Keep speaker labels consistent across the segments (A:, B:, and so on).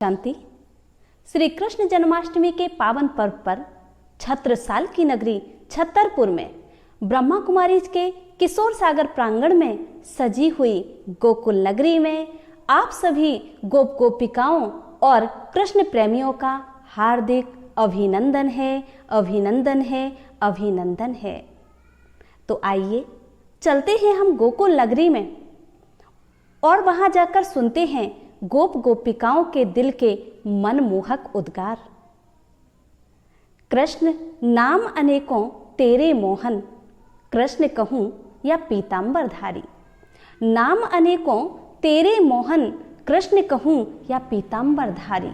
A: शांति। श्री कृष्ण जन्माष्टमी के पावन पर्व पर छत्रसाल की नगरी छतरपुर में ब्रह्मा कुमारी के किशोर सागर प्रांगण में सजी हुई गोकुल नगरी में आप सभी गोप गोपिकाओं और कृष्ण प्रेमियों का हार्दिक अभिनंदन है, अभिनंदन है, अभिनंदन है। तो आइए चलते हैं हम गोकुल नगरी में और वहां जाकर सुनते हैं गोप गोपिकाओं के दिल के मनमोहक उद्गार। कृष्ण नाम अनेकों तेरे मोहन, कृष्ण कहूं या पीतांबरधारी। नाम अनेकों तेरे मोहन, कृष्ण कहूं या पीतांबरधारी।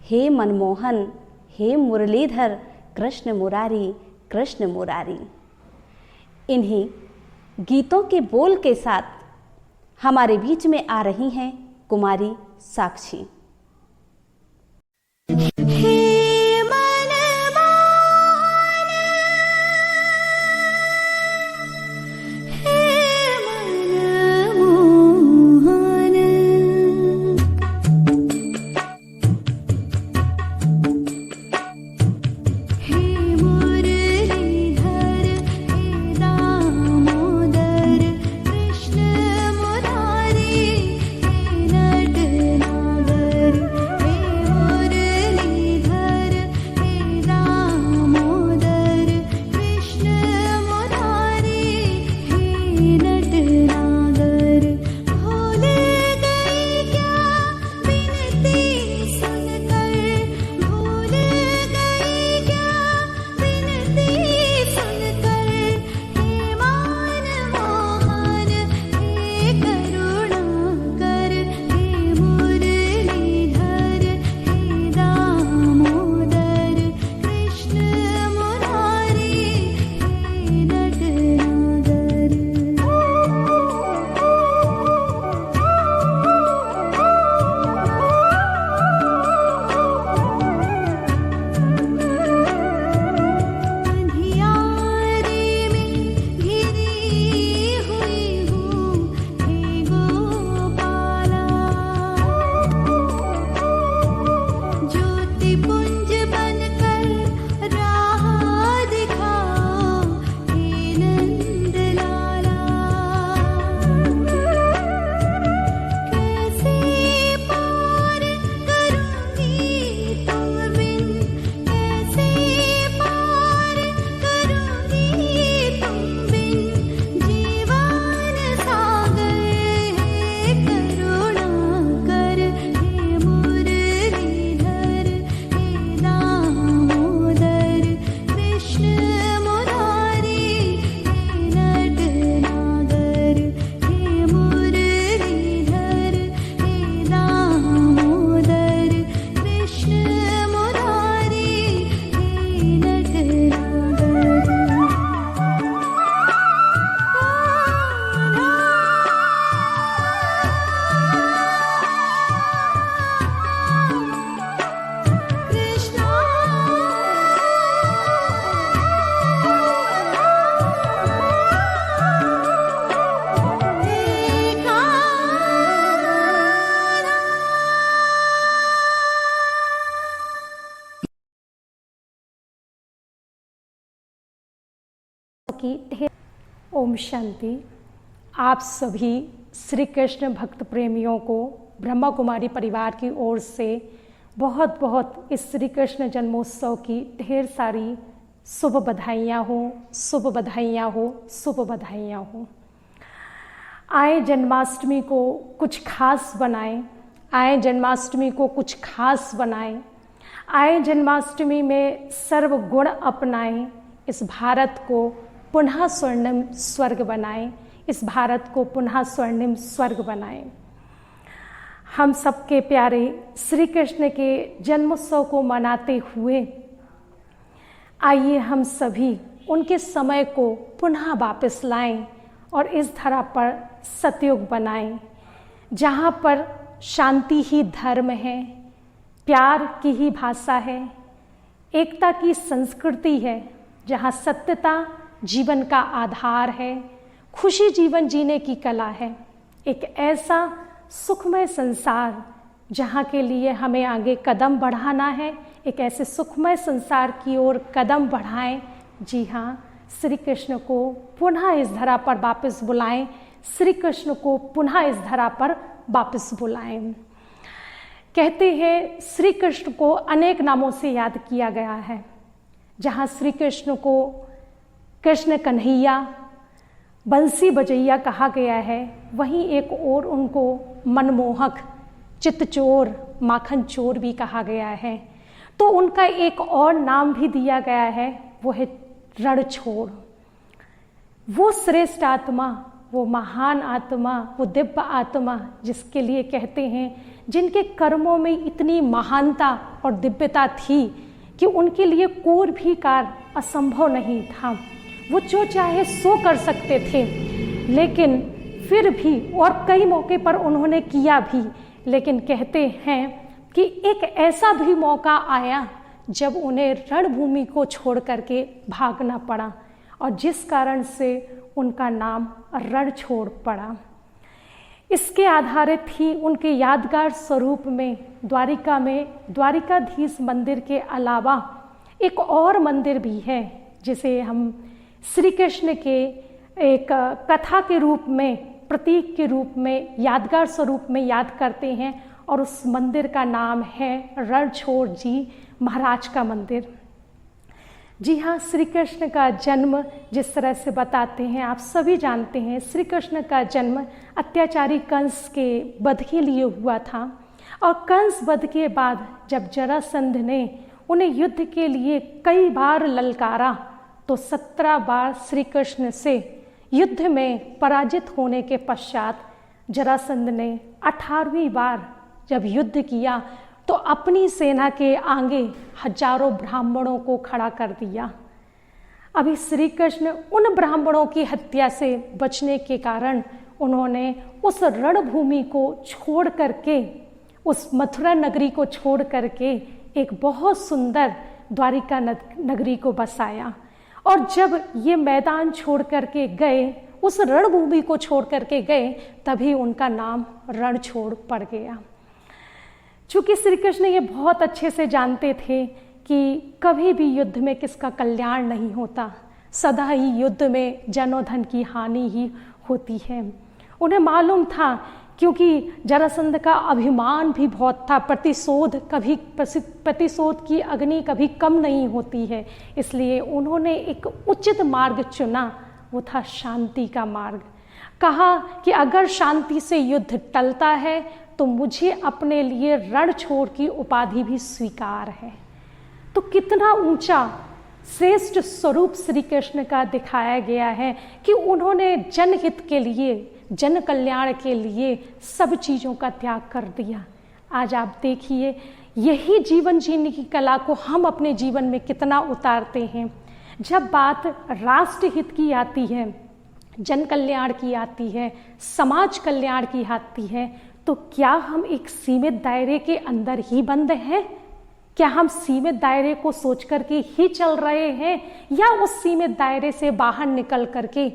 A: हे मनमोहन, हे मुरलीधर, कृष्ण मुरारी, कृष्ण मुरारी। इन्हीं गीतों के बोल के साथ हमारे बीच में आ रही हैं कुमारी साक्षी।
B: ओम शांति। आप सभी श्री कृष्ण भक्त प्रेमियों को ब्रह्मा कुमारी परिवार की ओर से बहुत बहुत इस श्री कृष्ण जन्मोत्सव की ढेर सारी शुभ बधाइयाँ हो, शुभ बधाइयाँ हो, शुभ बधाइयाँ हो। आए जन्माष्टमी को कुछ खास बनाएं, आए जन्माष्टमी को कुछ खास बनाएं, आए जन्माष्टमी में सर्व गुण अपनाएं, इस भारत को पुनः स्वर्णिम स्वर्ग बनाएं, इस भारत को पुनः स्वर्णिम स्वर्ग बनाएं। हम सबके प्यारे श्री कृष्ण के जन्मोत्सव को मनाते हुए आइए हम सभी उनके समय को पुनः वापस लाएं और इस धरा पर सतयुग बनाएं, जहाँ पर शांति ही धर्म है, प्यार की ही भाषा है, एकता की संस्कृति है, जहाँ सत्यता जीवन का आधार है, खुशी जीवन जीने की कला है। एक ऐसा सुखमय संसार जहाँ के लिए हमें आगे कदम बढ़ाना है, एक ऐसे सुखमय संसार की ओर कदम बढ़ाएं। जी हाँ, श्री कृष्ण को पुनः इस धरा पर वापस बुलाएं, श्री कृष्ण को पुनः इस धरा पर वापस बुलाएं। कहते हैं श्री कृष्ण को अनेक नामों से याद किया गया है। जहाँ श्री कृष्ण को कृष्ण कन्हैया, बंसी बजैया कहा गया है, वहीं एक और उनको मनमोहक, चित्तचोर, माखन चोर भी कहा गया है। तो उनका एक और नाम भी दिया गया है, वो है रणछोड़। वो श्रेष्ठ आत्मा, वो महान आत्मा, वो दिव्य आत्मा जिसके लिए कहते हैं, जिनके कर्मों में इतनी महानता और दिव्यता थी कि उनके लिए कोई भी कार्य असंभव नहीं था। वो जो चाहे सो कर सकते थे, लेकिन फिर भी, और कई मौके पर उन्होंने किया भी, लेकिन कहते हैं कि एक ऐसा भी मौका आया जब उन्हें रणभूमि को छोड़ करके भागना पड़ा, और जिस कारण से उनका नाम रणछोड़ पड़ा। इसके आधारित ही उनके यादगार स्वरूप में द्वारिकाधीश मंदिर के अलावा एक और मंदिर भी है, जिसे हम श्री कृष्ण के एक कथा के रूप में, प्रतीक के रूप में, यादगार स्वरूप में याद करते हैं, और उस मंदिर का नाम है रणछोड़ जी महाराज का मंदिर। जी हाँ, श्री कृष्ण का जन्म जिस तरह से बताते हैं, आप सभी जानते हैं, श्री कृष्ण का जन्म अत्याचारी कंस के वध के लिए हुआ था। और कंस वध के बाद जब जरासंध ने उन्हें युद्ध के लिए कई बार ललकारा, तो 17 बार श्री कृष्ण से युद्ध में पराजित होने के पश्चात जरासंध ने 18वीं बार जब युद्ध किया, तो अपनी सेना के आगे हजारों ब्राह्मणों को खड़ा कर दिया। अभी श्री कृष्ण उन ब्राह्मणों की हत्या से बचने के कारण उन्होंने उस रणभूमि को छोड़ करके, उस मथुरा नगरी को छोड़ करके एक बहुत सुंदर द्वारिका नगरी को बसाया। और जब ये मैदान छोड़ करके गए, उस रणभूमि को छोड़ करके गए, तभी उनका नाम रणछोड़ पड़ गया। चूँकि श्री कृष्ण ये बहुत अच्छे से जानते थे कि कभी भी युद्ध में किसका कल्याण नहीं होता, सदा ही युद्ध में जनोधन की हानि ही होती है। उन्हें मालूम था, क्योंकि जरासंध का अभिमान भी बहुत था, प्रतिशोध की अग्नि कभी कम नहीं होती है, इसलिए उन्होंने एक उचित मार्ग चुना, वो था शांति का मार्ग। कहा कि अगर शांति से युद्ध टलता है तो मुझे अपने लिए रणछोड़ की उपाधि भी स्वीकार है। तो कितना ऊंचा श्रेष्ठ स्वरूप श्री कृष्ण का दिखाया गया है कि उन्होंने जनहित के लिए, जन कल्याण के लिए सब चीज़ों का त्याग कर दिया। आज आप देखिए, यही जीवन जीने की कला को हम अपने जीवन में कितना उतारते हैं। जब बात राष्ट्र हित की आती है, जन कल्याण की आती है, समाज कल्याण की आती है, तो क्या हम एक सीमित दायरे के अंदर ही बंद हैं? क्या हम सीमित दायरे को सोच करके ही चल रहे हैं, या उस सीमित दायरे से बाहर निकल करके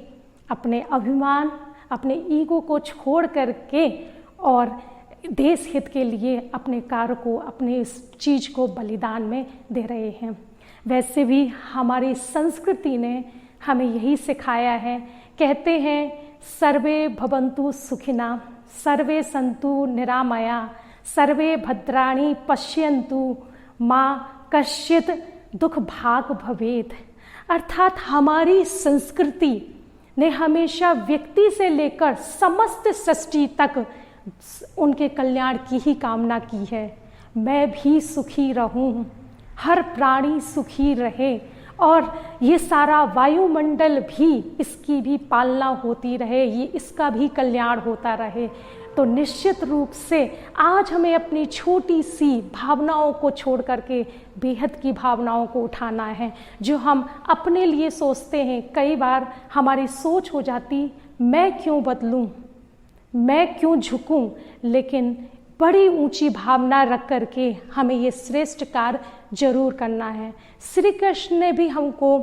B: अपने अभिमान, अपने ईगो को छोड़ करके और देश हित के लिए अपने कार्य को, अपने इस चीज़ को बलिदान में दे रहे हैं? वैसे भी हमारी संस्कृति ने हमें यही सिखाया है। कहते हैं, सर्वे भवन्तु सुखिना, सर्वे सन्तु निरामया, सर्वे भद्राणि पश्यन्तु माँ कश्चित दुख भाग भवेत्। अर्थात हमारी संस्कृति ने हमेशा व्यक्ति से लेकर समस्त सृष्टि तक उनके कल्याण की ही कामना की है। मैं भी सुखी रहूं, हर प्राणी सुखी रहे, और ये सारा वायुमंडल भी, इसकी भी पालना होती रहे, ये इसका भी कल्याण होता रहे। तो निश्चित रूप से आज हमें अपनी छोटी सी भावनाओं को छोड़ करके बेहद की भावनाओं को उठाना है। जो हम अपने लिए सोचते हैं, कई बार हमारी सोच हो जाती, मैं क्यों बदलूं, मैं क्यों झुकूं, लेकिन बड़ी ऊंची भावना रख करके हमें ये श्रेष्ठ कार्य जरूर करना है। श्री कृष्ण ने भी हमको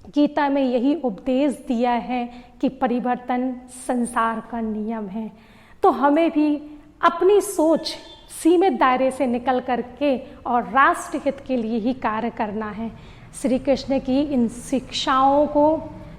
B: गीता में यही उपदेश दिया है कि परिवर्तन संसार का नियम है। तो हमें भी अपनी सोच सीमित दायरे से निकल करके और राष्ट्र हित के लिए ही कार्य करना है। श्री कृष्ण की इन शिक्षाओं को,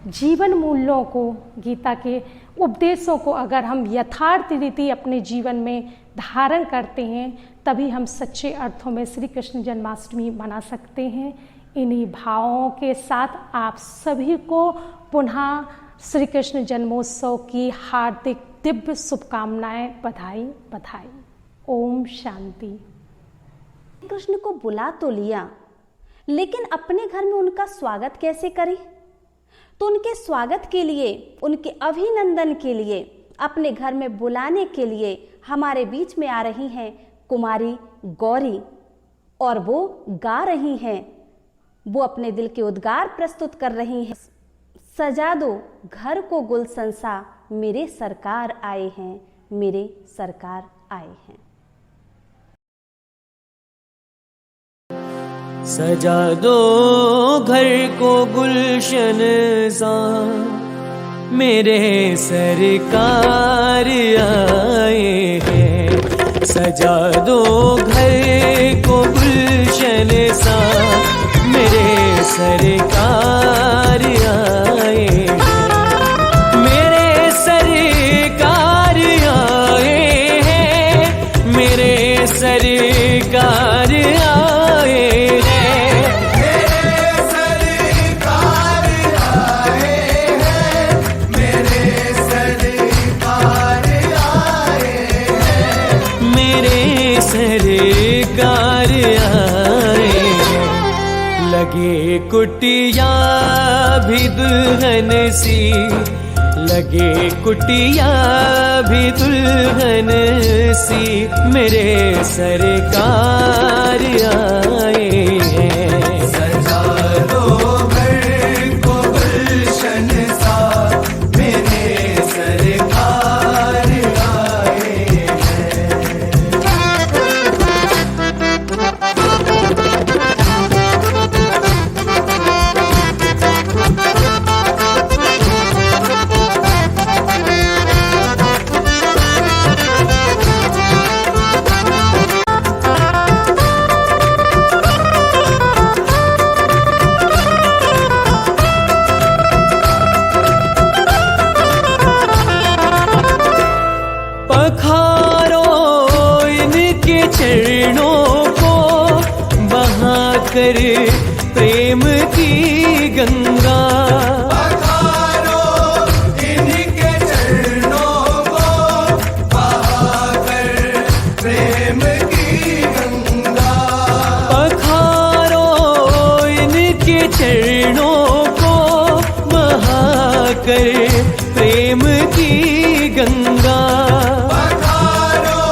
B: जीवन मूल्यों को, गीता के उपदेशों को अगर हम यथार्थ रीति अपने जीवन में धारण करते हैं, तभी हम सच्चे अर्थों में श्री कृष्ण जन्माष्टमी मना सकते हैं। इन्हीं भावों के साथ आप सभी को पुनः श्री कृष्ण जन्मोत्सव की हार्दिक दिव्य शुभकामनाएं, बधाई बधाई। ओम शांति।
A: कृष्ण को बुला तो लिया, लेकिन अपने घर में उनका स्वागत कैसे करें? तो उनके स्वागत के लिए, उनके अभिनंदन के लिए, अपने घर में बुलाने के लिए हमारे बीच में आ रही हैं कुमारी गौरी, और वो गा रही हैं, वो अपने दिल के उद्गार प्रस्तुत कर रही हैं। सजा दो घर को गुलशन सा, मेरे सरकार आए हैं, मेरे सरकार आए हैं।
C: सजा दो घर को गुलशन सा, मेरे सरकार आए हैं। सजा दो घर को गुलशन सा, मेरे सरकार आए हैं। मेरे सरकार आए हैं, मेरे सरकार आए हैं।
D: मेरे सरकार आए हैं, मेरे सरकार आए हैं।
C: मेरे सरकार आए हैं। लगे कुटिया भी दुल्हन सी, लगे कुटिया भी दुल्हन सी, मेरे सरकार आए हैं।
D: सजा दो घर को गुलशन सा, मेरे सरकार आए हैं।
C: पखारो इनके चरणों को, बहाकर प्रेम की गंगा।
D: पखारो इनके चरणों को, बहाकर प्रेम की गंगा।
C: पखारो इनके चरणों को, बहाकर प्रेम की गंगा।
D: पखारो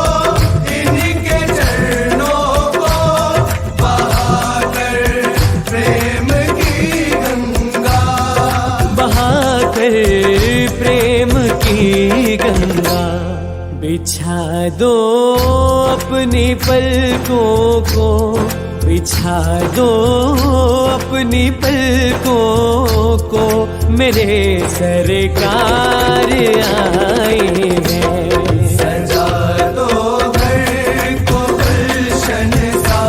D: इनके चरणों को, बहाकर प्रेम की गंगा।
C: बहाकर प्रेम की गंगा। बिछा दो अपनी पलकों को, बिछा दो अपनी पलकों को, मेरे सरकार आए हैं।
D: सजा दो घर को गुलशन सा,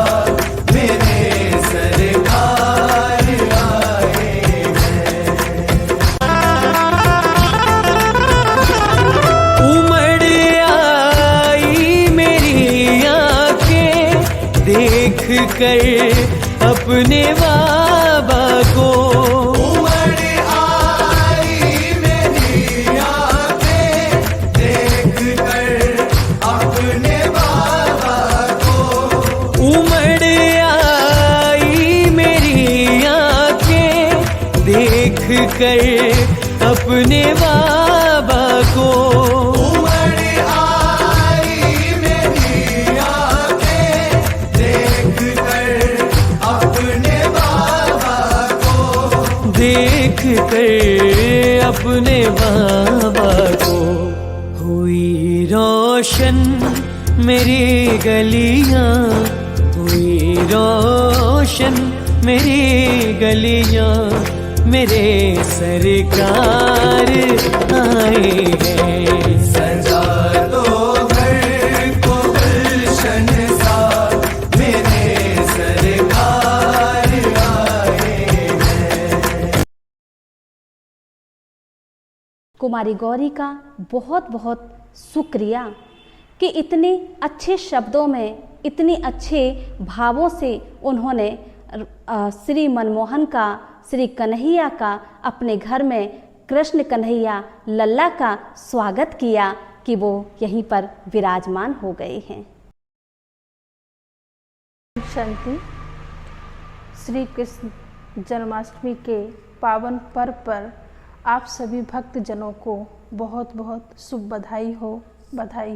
D: मेरे सरकार आए हैं।
C: उमड़ आई मेरी आंखें, देख कर अपने बाबा को।
D: उमड़ आई मेरी आंखें, देख कर अपने बाबा को।
C: उमड़ आई मेरी आंखें, देख कर अपने बाबा को।
D: उमड़ आई मेरी आंखें, देख कर अपने बाबा को।
C: देख कर अपने बाबा को। हुई रोशन मेरी गलियां, हुई रोशन मेरी गलियां, मेरे सरकार आए हैं।
D: सजा दो घर को गुलशन
A: कुमारी गौरी का बहुत बहुत शुक्रिया कि इतने अच्छे शब्दों में, इतने अच्छे भावों से उन्होंने श्री मनमोहन का, श्री कन्हैया का, अपने घर में कृष्ण कन्हैया लल्ला का स्वागत किया कि वो यहीं पर विराजमान हो गए हैं।
E: शांति। श्री कृष्ण जन्माष्टमी के पावन पर्व पर आप सभी भक्त जनों को बहुत बहुत शुभ बधाई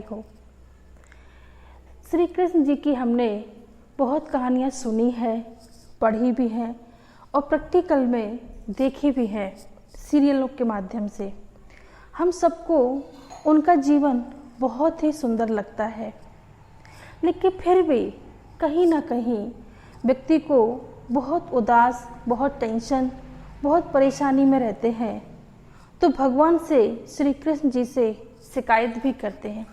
E: हो। श्री कृष्ण जी की हमने बहुत कहानियाँ सुनी है, पढ़ी भी हैं और प्रैक्टिकल में देखी भी है सीरियलों के माध्यम से। हम सबको उनका जीवन बहुत ही सुंदर लगता है, लेकिन फिर भी कहीं ना कहीं व्यक्ति को बहुत उदास, बहुत टेंशन, बहुत परेशानी में रहते हैं तो भगवान से, श्री कृष्ण जी से शिकायत भी करते हैं।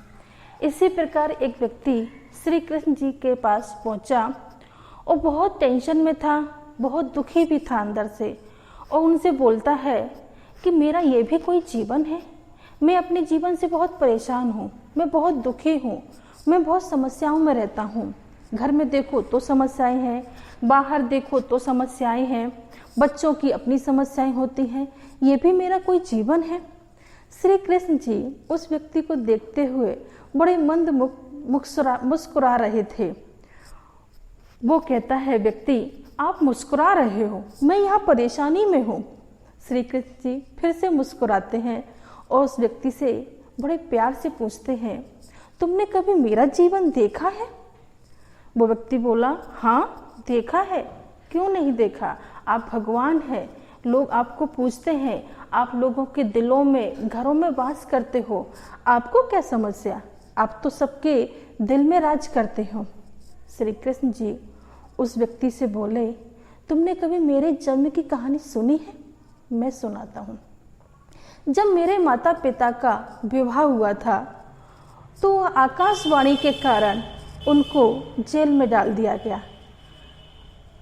E: इसी प्रकार एक व्यक्ति श्री कृष्ण जी के पास पहुंचा और बहुत टेंशन में था, बहुत दुखी भी था अंदर से, और उनसे बोलता है कि मेरा ये भी कोई जीवन है? मैं अपने जीवन से बहुत परेशान हूँ, मैं बहुत दुखी हूँ, मैं बहुत समस्याओं में रहता हूँ। घर में देखो तो समस्याएं हैं, बाहर देखो तो समस्याएं हैं, बच्चों की अपनी समस्याएं होती हैं, ये भी मेरा कोई जीवन है? श्री कृष्ण जी उस व्यक्ति को देखते हुए बड़े मंद मुस्कुरा रहे थे। वो कहता है, व्यक्ति आप मुस्कुरा रहे हो, मैं यहाँ परेशानी में हूँ। श्री कृष्ण जी फिर से मुस्कुराते हैं और उस व्यक्ति से बड़े प्यार से पूछते हैं, तुमने कभी मेरा जीवन देखा है? वो व्यक्ति बोला, हाँ देखा है, क्यों नहीं देखा? आप भगवान हैं, लोग आपको पूछते हैं, आप लोगों के दिलों में, घरों में वास करते हो, आपको क्या समस्या? आप तो सबके दिल में राज करते हो। श्री कृष्ण जी उस व्यक्ति से बोले, तुमने कभी मेरे जन्म की कहानी सुनी है? मैं सुनाता हूँ। जब मेरे माता पिता का विवाह हुआ था तो आकाशवाणी के कारण उनको जेल में डाल दिया गया।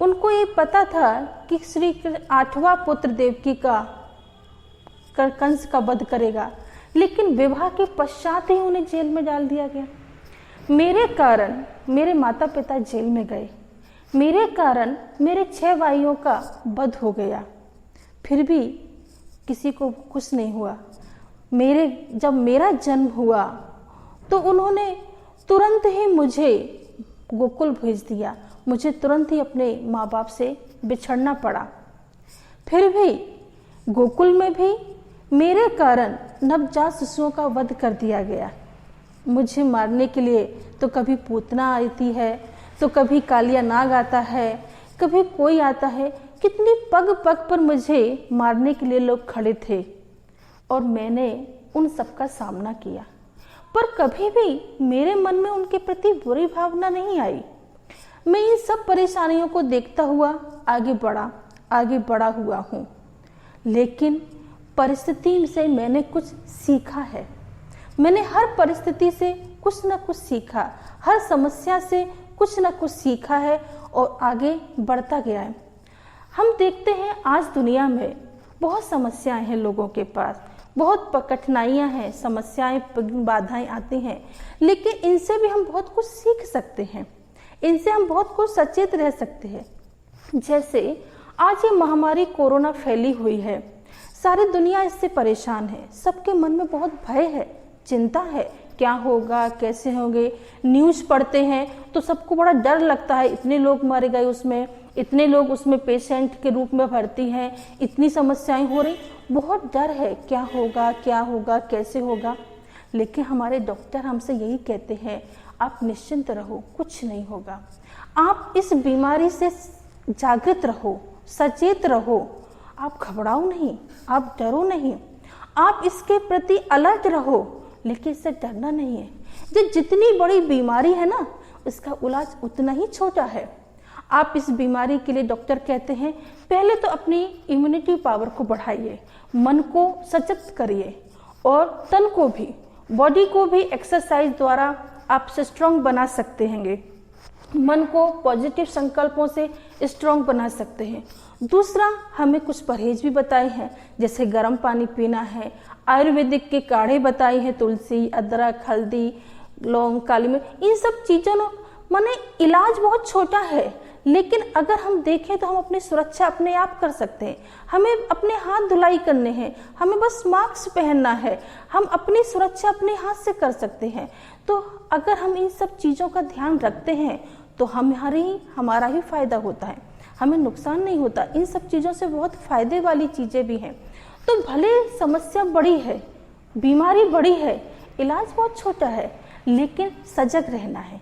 E: उनको ये पता था कि श्री 8वां पुत्र देवकी का कंस का वध करेगा, लेकिन विवाह के पश्चात ही उन्हें जेल में डाल दिया गया। मेरे कारण मेरे माता पिता जेल में गए, मेरे कारण मेरे 6 भाइयों का वध हो गया, फिर भी किसी को कुछ नहीं हुआ। जब मेरा जन्म हुआ तो उन्होंने तुरंत ही मुझे गोकुल भेज दिया, मुझे तुरंत ही अपने माँ बाप से बिछड़ना पड़ा। फिर भी गोकुल में भी मेरे कारण नवजात शिशुओं का वध कर दिया गया। मुझे मारने के लिए तो कभी पूतना आती है, तो कभी कालिया नाग आता है, कभी कोई आता है। कितनी पग पग पर मुझे मारने के लिए लोग खड़े थे और मैंने उन सब का सामना किया, पर कभी भी मेरे मन में उनके प्रति बुरी भावना नहीं आई। मैं इन सब परेशानियों को देखता हुआ आगे बढ़ा हुआ हूँ, लेकिन परिस्थिति से मैंने कुछ सीखा है। मैंने हर परिस्थिति से कुछ न कुछ सीखा, हर समस्या से कुछ न कुछ सीखा है और आगे बढ़ता गया है। हम देखते हैं आज दुनिया में बहुत समस्याएं हैं, लोगों के पास बहुत कठिनाइयां हैं, समस्याएं, बाधाएं आती हैं, लेकिन इनसे भी हम बहुत कुछ सीख सकते हैं, इनसे हम बहुत कुछ सचेत रह सकते हैं। जैसे आज ये महामारी कोरोना फैली हुई है, सारी दुनिया इससे परेशान है, सबके मन में बहुत भय है, चिंता है, क्या होगा, कैसे होंगे। न्यूज़ पढ़ते हैं तो सबको बड़ा डर लगता है, इतने लोग मारे गए उसमें, इतने लोग उसमें पेशेंट के रूप में भर्ती हैं, इतनी समस्याएं हो रही, बहुत डर है, क्या होगा, कैसे होगा। लेकिन हमारे डॉक्टर हमसे यही कहते हैं, आप निश्चिंत रहो, कुछ नहीं होगा। आप इस बीमारी से जागृत रहो, सचेत रहो, आप घबराओ नहीं, आप डरो नहीं, आप इसके प्रति अलर्ट रहो, लेकिन इससे डरना नहीं है। जितनी बड़ी बीमारी है ना, इसका इलाज उतना ही छोटा है। आप इस बीमारी के लिए डॉक्टर कहते हैं, पहले तो अपनी इम्यूनिटी पावर को बढ़ाइए, मन को सशक्त करिए और तन को भी, बॉडी को भी एक्सरसाइज द्वारा आप स्ट्रांग बना सकते हैं। मन को पॉजिटिव संकल्पों से स्ट्रांग बना सकते हैं। दूसरा, हमें कुछ परहेज भी बताए हैं, जैसे गर्म पानी पीना है, आयुर्वेदिक के काढ़े बताए हैं, तुलसी, अदरक, हल्दी, लौंग, काली मिर्च, इन सब चीज़ों ने माने इलाज बहुत छोटा है, लेकिन अगर हम देखें तो हम अपनी सुरक्षा अपने आप कर सकते हैं। हमें अपने हाथ धुलाई करने हैं, हमें बस मास्क पहनना है, हम अपनी सुरक्षा अपने हाथ से कर सकते हैं। तो अगर हम इन सब चीज़ों का ध्यान रखते हैं तो हमारा ही फायदा होता है, हमें नुकसान नहीं होता। इन सब चीज़ों से बहुत फायदे वाली चीज़ें भी हैं। तो भले समस्या बड़ी है, बीमारी बड़ी है, इलाज बहुत छोटा है, लेकिन सजग रहना है,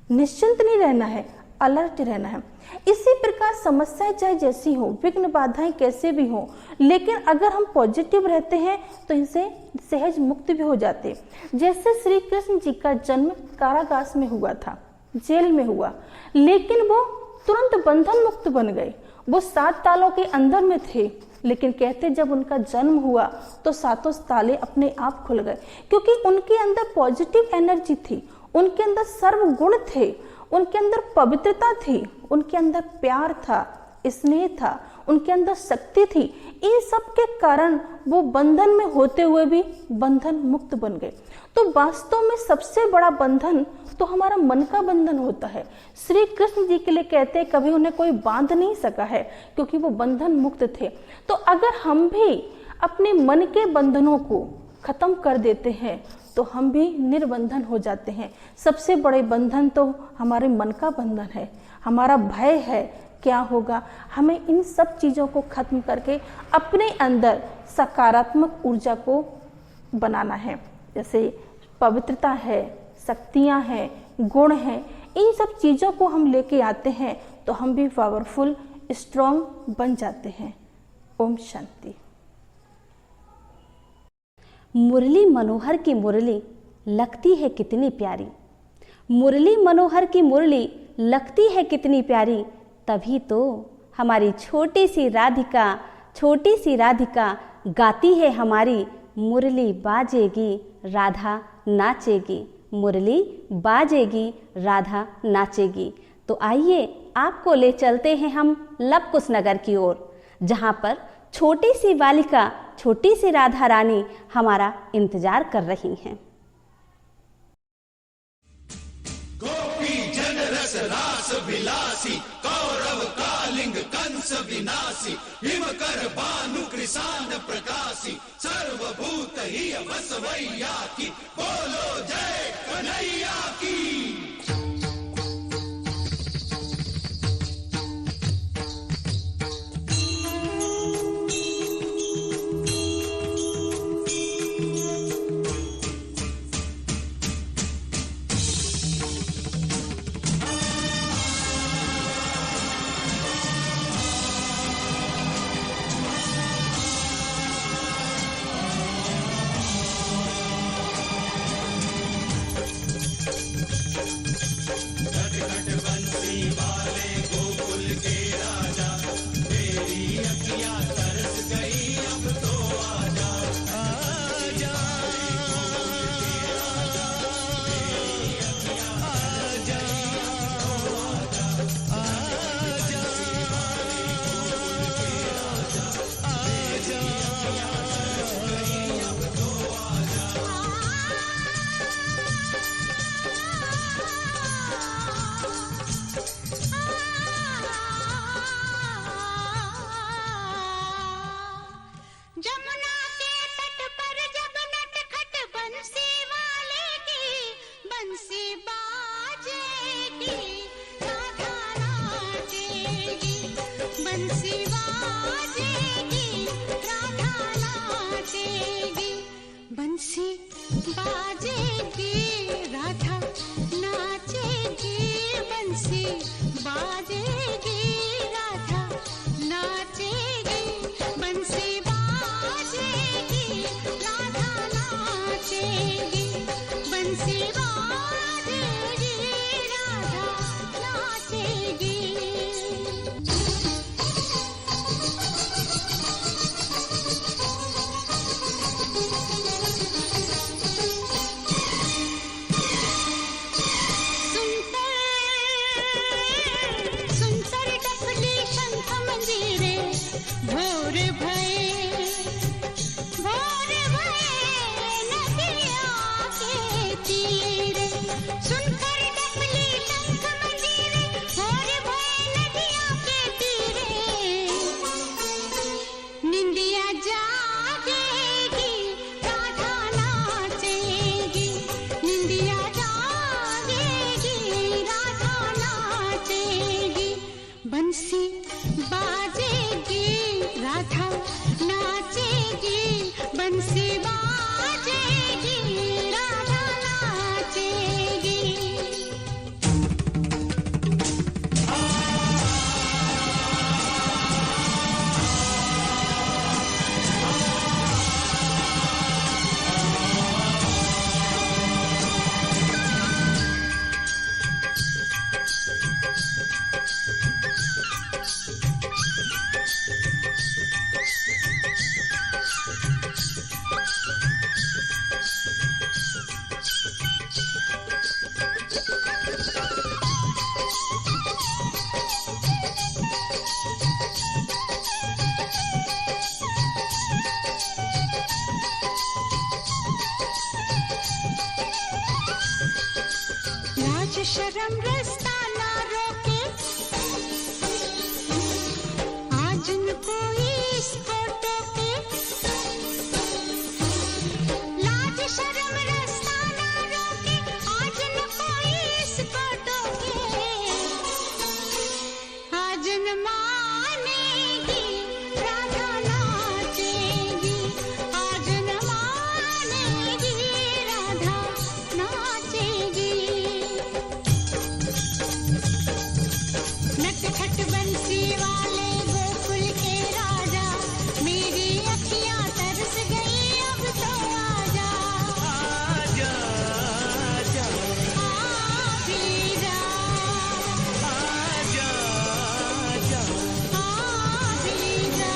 E: निश्चिंत नहीं रहना है, अलर्ट रहना है। इसी प्रकार समस्याएं चाहे जैसी हो, विघ्न बाधाएं कैसे भी हो, लेकिन अगर हम पॉजिटिव रहते हैं तो इनसे सहज मुक्त भी हो जाते। जैसे श्री कृष्ण जी का जन्म कारागार में हुआ था, जेल में हुआ, लेकिन वो तुरंत बंधन मुक्त बन गए। वो 7 तालों के अंदर में थे, लेकिन कहते जब उनका जन्म हुआ तो 7 ताले अपने आप खुल गए, क्योंकि उनके अंदर पॉजिटिव एनर्जी थी, उनके अंदर सर्व गुण थे, उनके अंदर पवित्रता थी, उनके अंदर प्यार था, स्नेह था, उनके अंदर शक्ति थी। इन सब के कारण वो बंधन में होते हुए भी बंधन मुक्त बन गए। तो वास्तव में सबसे बड़ा बंधन तो हमारा मन का बंधन होता है। श्री कृष्ण जी के लिए कहते हैं कभी उन्हें कोई बांध नहीं सका है, क्योंकि वो बंधन मुक्त थे। तो अगर हम भी अपने मन के बंधनों को खत्म कर देते हैं तो हम भी निर्बंधन हो जाते हैं। सबसे बड़े बंधन तो हमारे मन का बंधन है, हमारा भय है क्या होगा। हमें इन सब चीज़ों को खत्म करके अपने अंदर सकारात्मक ऊर्जा को बनाना है। जैसे पवित्रता है, शक्तियाँ हैं, गुण हैं, इन सब चीज़ों को हम लेके आते हैं तो हम भी पावरफुल, स्ट्रॉन्ग बन जाते हैं। ओम शांति।
A: मुरली मनोहर की मुरली लगती है कितनी प्यारी, मुरली मनोहर की मुरली लगती है कितनी प्यारी, तभी तो हमारी छोटी सी राधिका गाती है हमारी, मुरली बाजेगी राधा नाचेगी, मुरली बाजेगी राधा नाचेगी। तो आइए आपको ले चलते हैं हम लवकुश नगर की ओर, जहाँ पर छोटी सी बालिका, छोटी सी राधा रानी हमारा इंतजार कर रही हैं।
D: गोपी जन रस रास विलासी, कौरव कालिंग कंस विनाशी, हिमकर भानु कृषाण प्रकाशी, सर्वभूत ही बसवैया की, बोलो जय कन्हैया की।
F: जमुना के तट पर जब नटखट बंसी वाले की बंसी बाजेगी, राधा नाचेगी, बंसी बाजेगी, राधा नाचेगी, बंसी बाजेगी, राधा नाचेगी, बंसी बाजेगी, राधा नाचेगी, बंसी राधा नाचेगी, बंसी बाजेगी, राधा नाचेगी। सुनते शर्म रास्ता ना रोके, आज न कोई इसको टोके। लाज शर्म रास्ता ना रोके, आज न कोई इसको टोके। आज न मानेगी राधा नाचेगी, आज न मानेगी राधा नाचेगी। नटखट बंसी वाले गोकुल के राजा, मेरी अखियां तरस गई अब तो आजा।
C: आजा आजा
F: आ भी जा,
C: आजा आजा।
F: आ भी जा।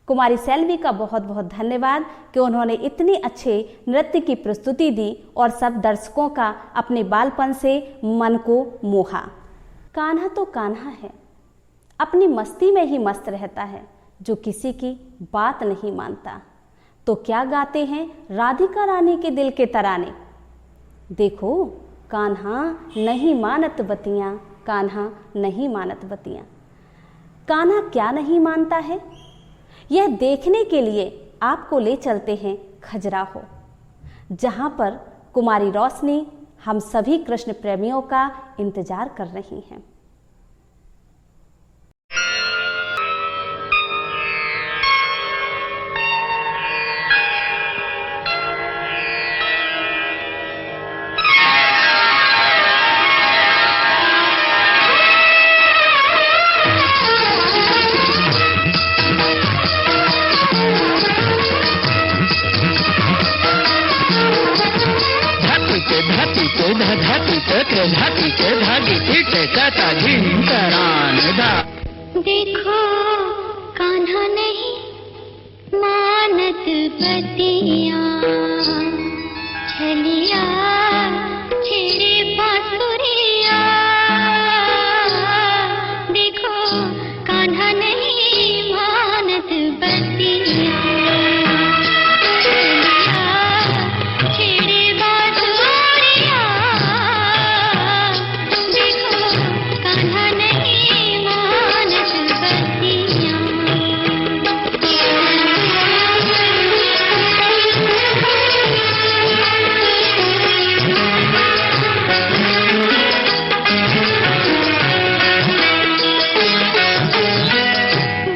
A: कुमारी सेल्वी का बहुत बहुत धन्यवाद कि उन्होंने इतनी अच्छे नृत्य की प्रस्तुति दी और सब दर्शकों का अपने बालपन से मन को मोहा। कान्हा तो कान्हा है, अपनी मस्ती में ही मस्त रहता है, जो किसी की बात नहीं मानता। तो क्या गाते हैं राधिका रानी के दिल के तराने। देखो कान्हा नहीं मानत बतियां, कान्हा नहीं मानत बतियां। कान्हा क्या नहीं मानता है, यह देखने के लिए आपको ले चलते हैं खजुराहो, जहां पर कुमारी रोशनी हम सभी कृष्ण प्रेमियों का इंतजार कर रही हैं।
F: देखो कान्हा नहीं मानत बतियां, छलिया छेड़े बांसुरिया। देखो कान्हा नहीं मानत बतियां, छलिया छेड़े बांसुरिया। देखो कान्हा नहीं मानत बतियां।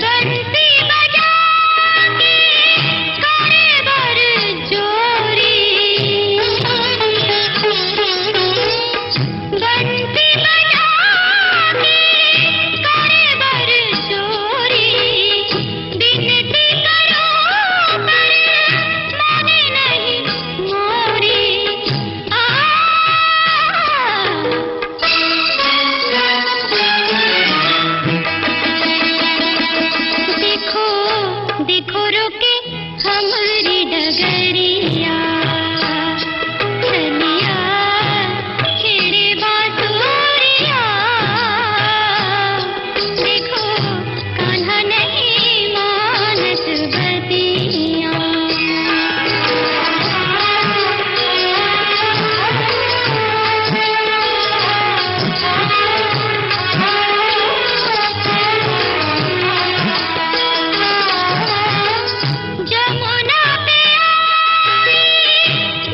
F: बंसी बजा के करे बर जोरी, बंसी बजा के करे बर जोरी। बिनती करो पर माने नहीं मोरी। देखो देखो रोके हमारी डगरिया, छलिया छेड़े बांसुरिया। देखो कान्हा नहीं मानत बतियां। जमुना पे आई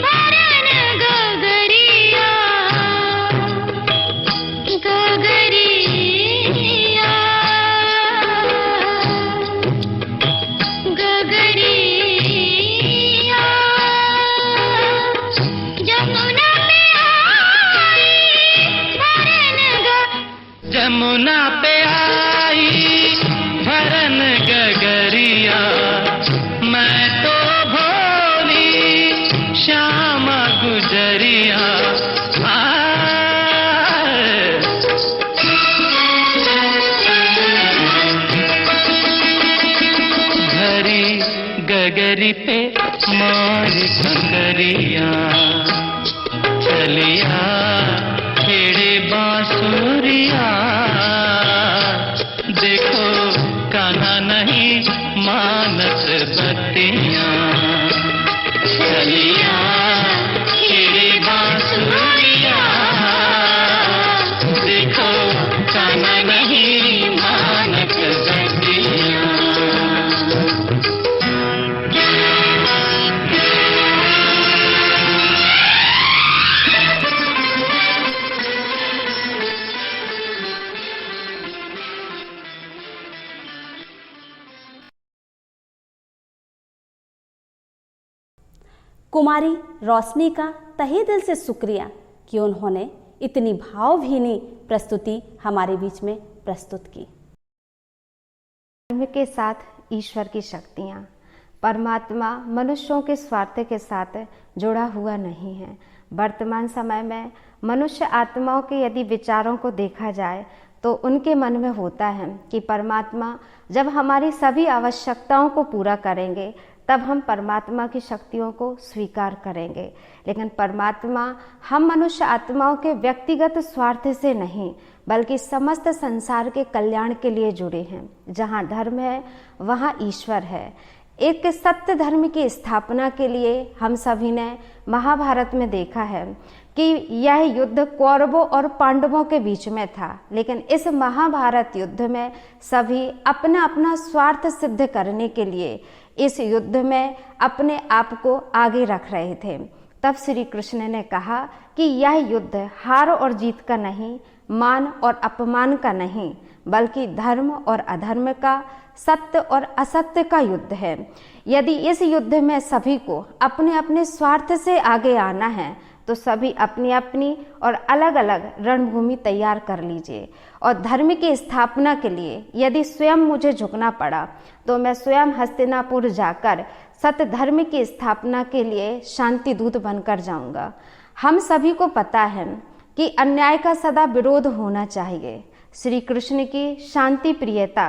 F: भरन गगरिया, गगरिया गगरिया। जमुना पे आई भरन
C: जमुना पे आई भरन गगरिया, मैं तो भोली श्यामा गुजरिया। घरी गगरी पे मार कंकरिया, चलिया छेड़े बांसुरिया। देखो कान्हा नहीं मानत बतियां। चलिया छेड़े बांसुरिया, देखो काना नहीं मानत बतिया।
A: कुमारी रोशनी का तहे दिल से शुक्रिया कि उन्होंने इतनी भावभीनी प्रस्तुति हमारे बीच में प्रस्तुत की।
G: धर्म के साथ ईश्वर की शक्तियाँ। परमात्मा मनुष्यों के स्वार्थ के साथ जुड़ा हुआ नहीं है। वर्तमान समय में मनुष्य आत्माओं के यदि विचारों को देखा जाए तो उनके मन में होता है कि परमात्मा जब हमारी सभी आवश्यकताओं को पूरा करेंगे तब हम परमात्मा की शक्तियों को स्वीकार करेंगे। लेकिन परमात्मा हम मनुष्य आत्माओं के व्यक्तिगत स्वार्थ से नहीं बल्कि समस्त संसार के कल्याण के लिए जुड़े हैं। जहाँ धर्म है वहाँ ईश्वर है। एक सत्य धर्म की स्थापना के लिए हम सभी ने महाभारत में देखा है कि यह युद्ध कौरवों और पांडवों के बीच में था, लेकिन इस महाभारत युद्ध में सभी अपना अपना स्वार्थ सिद्ध करने के लिए इस युद्ध में अपने आप को आगे रख रहे थे। तब श्री कृष्ण ने कहा कि यह युद्ध हार और जीत का नहीं, मान और अपमान का नहीं, बल्कि धर्म और अधर्म का, सत्य और असत्य का युद्ध है। यदि इस युद्ध में सभी को अपने अपने स्वार्थ से आगे आना है तो सभी अपनी अपनी और अलग अलग रणभूमि तैयार कर लीजिए। और धर्म की स्थापना के लिए यदि स्वयं मुझे झुकना पड़ा तो मैं स्वयं हस्तिनापुर जाकर सत्य धर्म की स्थापना के लिए शांति दूत बनकर जाऊंगा। हम सभी को पता है कि अन्याय का सदा विरोध होना चाहिए। श्री कृष्ण की शांति प्रियता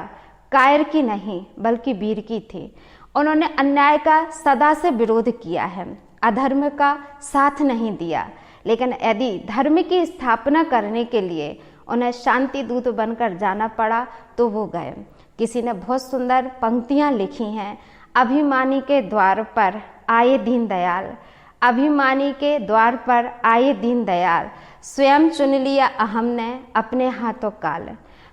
G: कायर की नहीं बल्कि वीर की थी। उन्होंने अन्याय का सदा से विरोध किया है, अधर्म का साथ नहीं दिया। लेकिन यदि धर्म की स्थापना करने के लिए उन्हें शांति दूत बनकर जाना पड़ा तो वो गए। किसी ने बहुत सुंदर पंक्तियां लिखी हैं। अभिमानी के द्वार पर आए दीनदयाल, अभिमानी के द्वार पर आए दीनदयाल, स्वयं चुन लिया अहम ने अपने हाथों काल।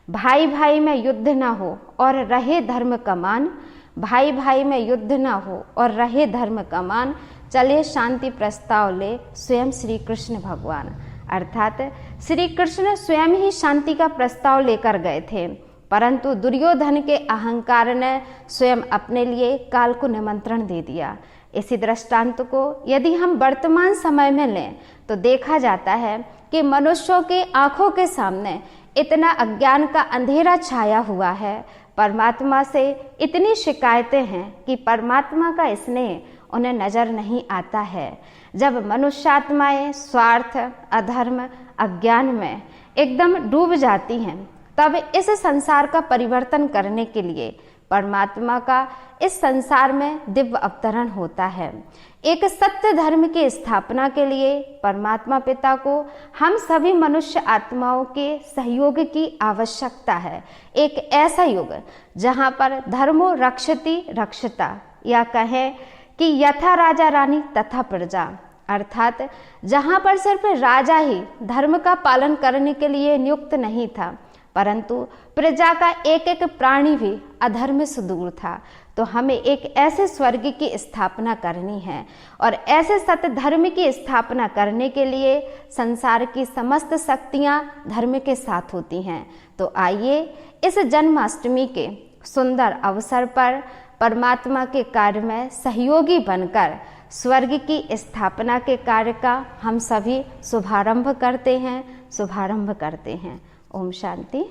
G: भाई भाई में युद्ध न हो और रहे धर्म कमान, भाई भाई में युद्ध न हो और रहे धर्म कमान, चले शांति प्रस्ताव ले स्वयं श्री कृष्ण भगवान। अर्थात श्री कृष्ण स्वयं ही शांति का प्रस्ताव लेकर गए थे, परंतु दुर्योधन के अहंकार ने स्वयं अपने लिए काल को निमंत्रण दे दिया। इसी दृष्टांत को यदि हम वर्तमान समय में लें तो देखा जाता है कि मनुष्यों के आंखों के सामने इतना अज्ञान का अंधेरा छाया हुआ है। परमात्मा से इतनी शिकायतें हैं कि परमात्मा का स्नेह उन्हें नजर नहीं आता है। जब मनुष्यात्माएं स्वार्थ, अधर्म, अज्ञान में एकदम डूब जाती हैं तब इस संसार का परिवर्तन करने के लिए परमात्मा का इस संसार में दिव्य अवतरण होता है। एक सत्य धर्म की स्थापना के लिए परमात्मा पिता को हम सभी मनुष्य आत्माओं के सहयोग की आवश्यकता है। एक ऐसा युग जहां पर धर्मो रक्षति रक्षता, या कहें कि यथा राजा रानी तथा प्रजा, अर्थात जहां पर सिर्फ राजा ही धर्म का पालन करने के लिए नियुक्त नहीं था परंतु प्रजा का एक एक प्राणी भी अधर्म से दूर था। तो हमें एक ऐसे स्वर्ग की स्थापना करनी है और ऐसे सत्य धर्म की स्थापना करने के लिए संसार की समस्त शक्तियां धर्म के साथ होती हैं। तो आइए इस जन्माष्टमी के सुंदर अवसर पर परमात्मा के कार्य में सहयोगी बनकर स्वर्ग की स्थापना के कार्य का हम सभी शुभारंभ करते हैं। ओम शांति।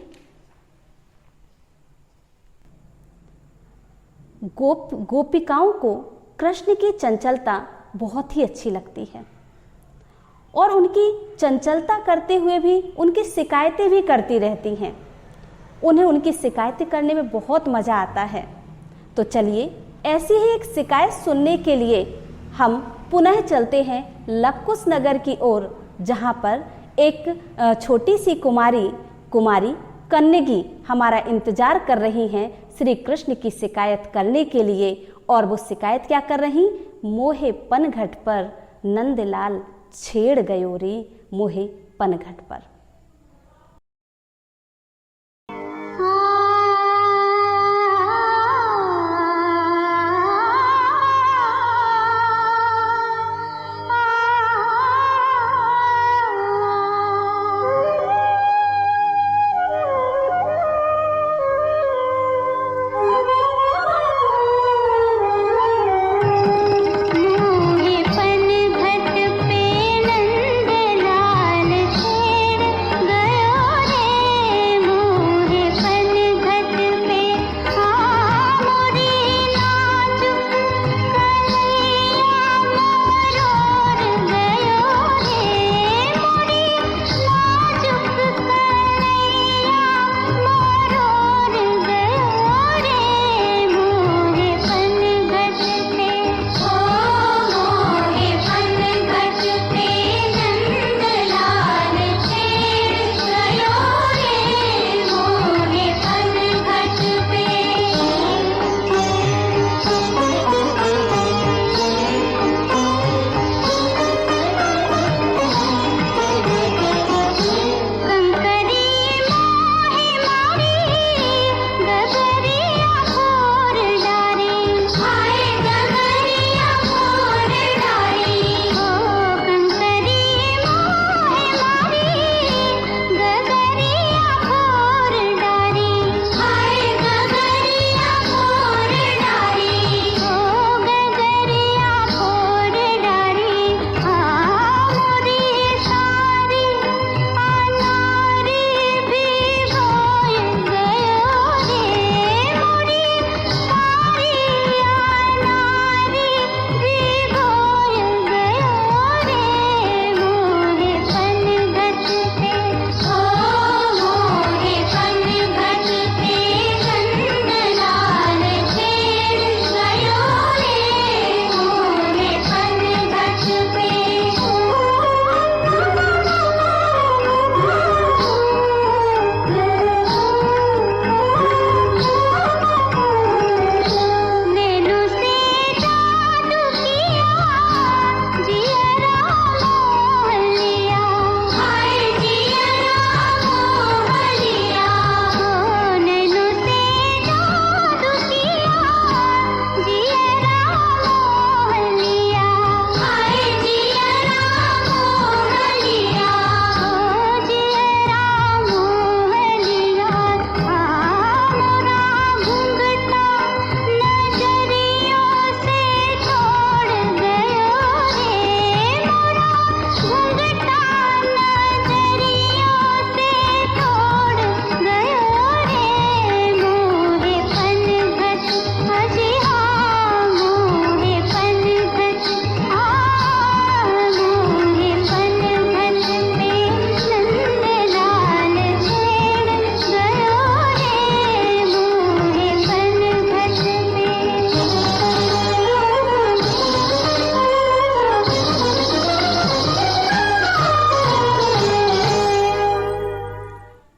A: गोपिकाओं को कृष्ण की चंचलता बहुत ही अच्छी लगती है और उनकी चंचलता करते हुए भी उनकी शिकायतें भी करती रहती हैं। उन्हें उनकी शिकायतें करने में बहुत मज़ा आता है। तो चलिए ऐसी ही एक शिकायत सुनने के लिए हम पुनः चलते हैं लक्कुश नगर की ओर, जहाँ पर एक छोटी सी कुमारी कन्नगी हमारा इंतजार कर रही हैं श्री कृष्ण की शिकायत करने के लिए। और वो शिकायत क्या कर रही, मोहे पनघट पर, नंदलाल छेड़ गयो रे मोहे पनघट पर।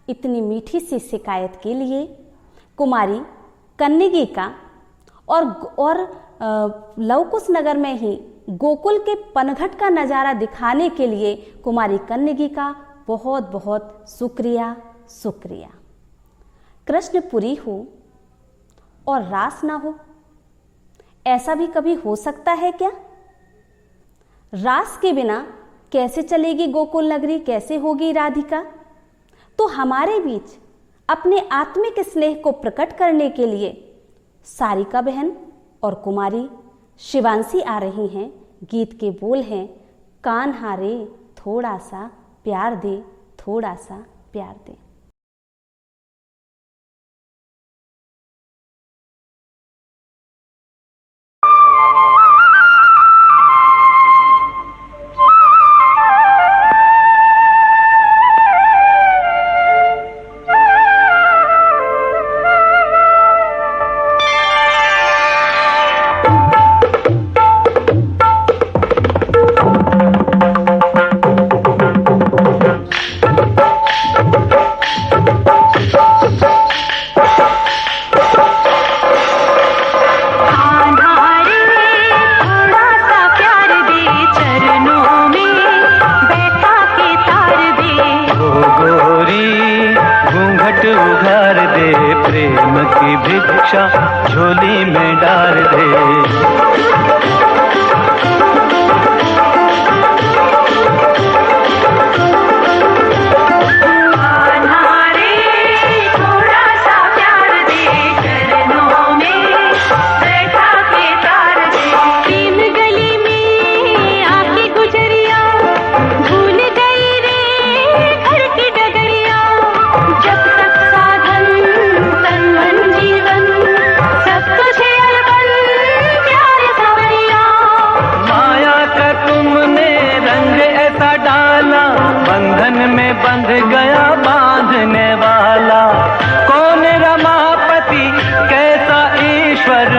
A: इतनी मीठी सी शिकायत के लिए कुमारी कन्नगी का और लवकुश नगर में ही गोकुल के पनघट का नज़ारा दिखाने के लिए कुमारी कन्नगी का बहुत बहुत शुक्रिया शुक्रिया। कृष्णपुरी हो और रास ना हो, ऐसा भी कभी हो सकता है क्या? रास के बिना कैसे चलेगी गोकुल नगरी, कैसे होगी राधिका? तो हमारे बीच अपने आत्मिक स्नेह को प्रकट करने के लिए सारिका बहन और कुमारी शिवांशी आ रही हैं। गीत के बोल हैं, कान्हा रे थोड़ा सा प्यार दे, थोड़ा सा प्यार दे।
C: भिक्षा झोली में डाल दे। बंध गया बांधने वाला कौन रमापति कैसा ईश्वर,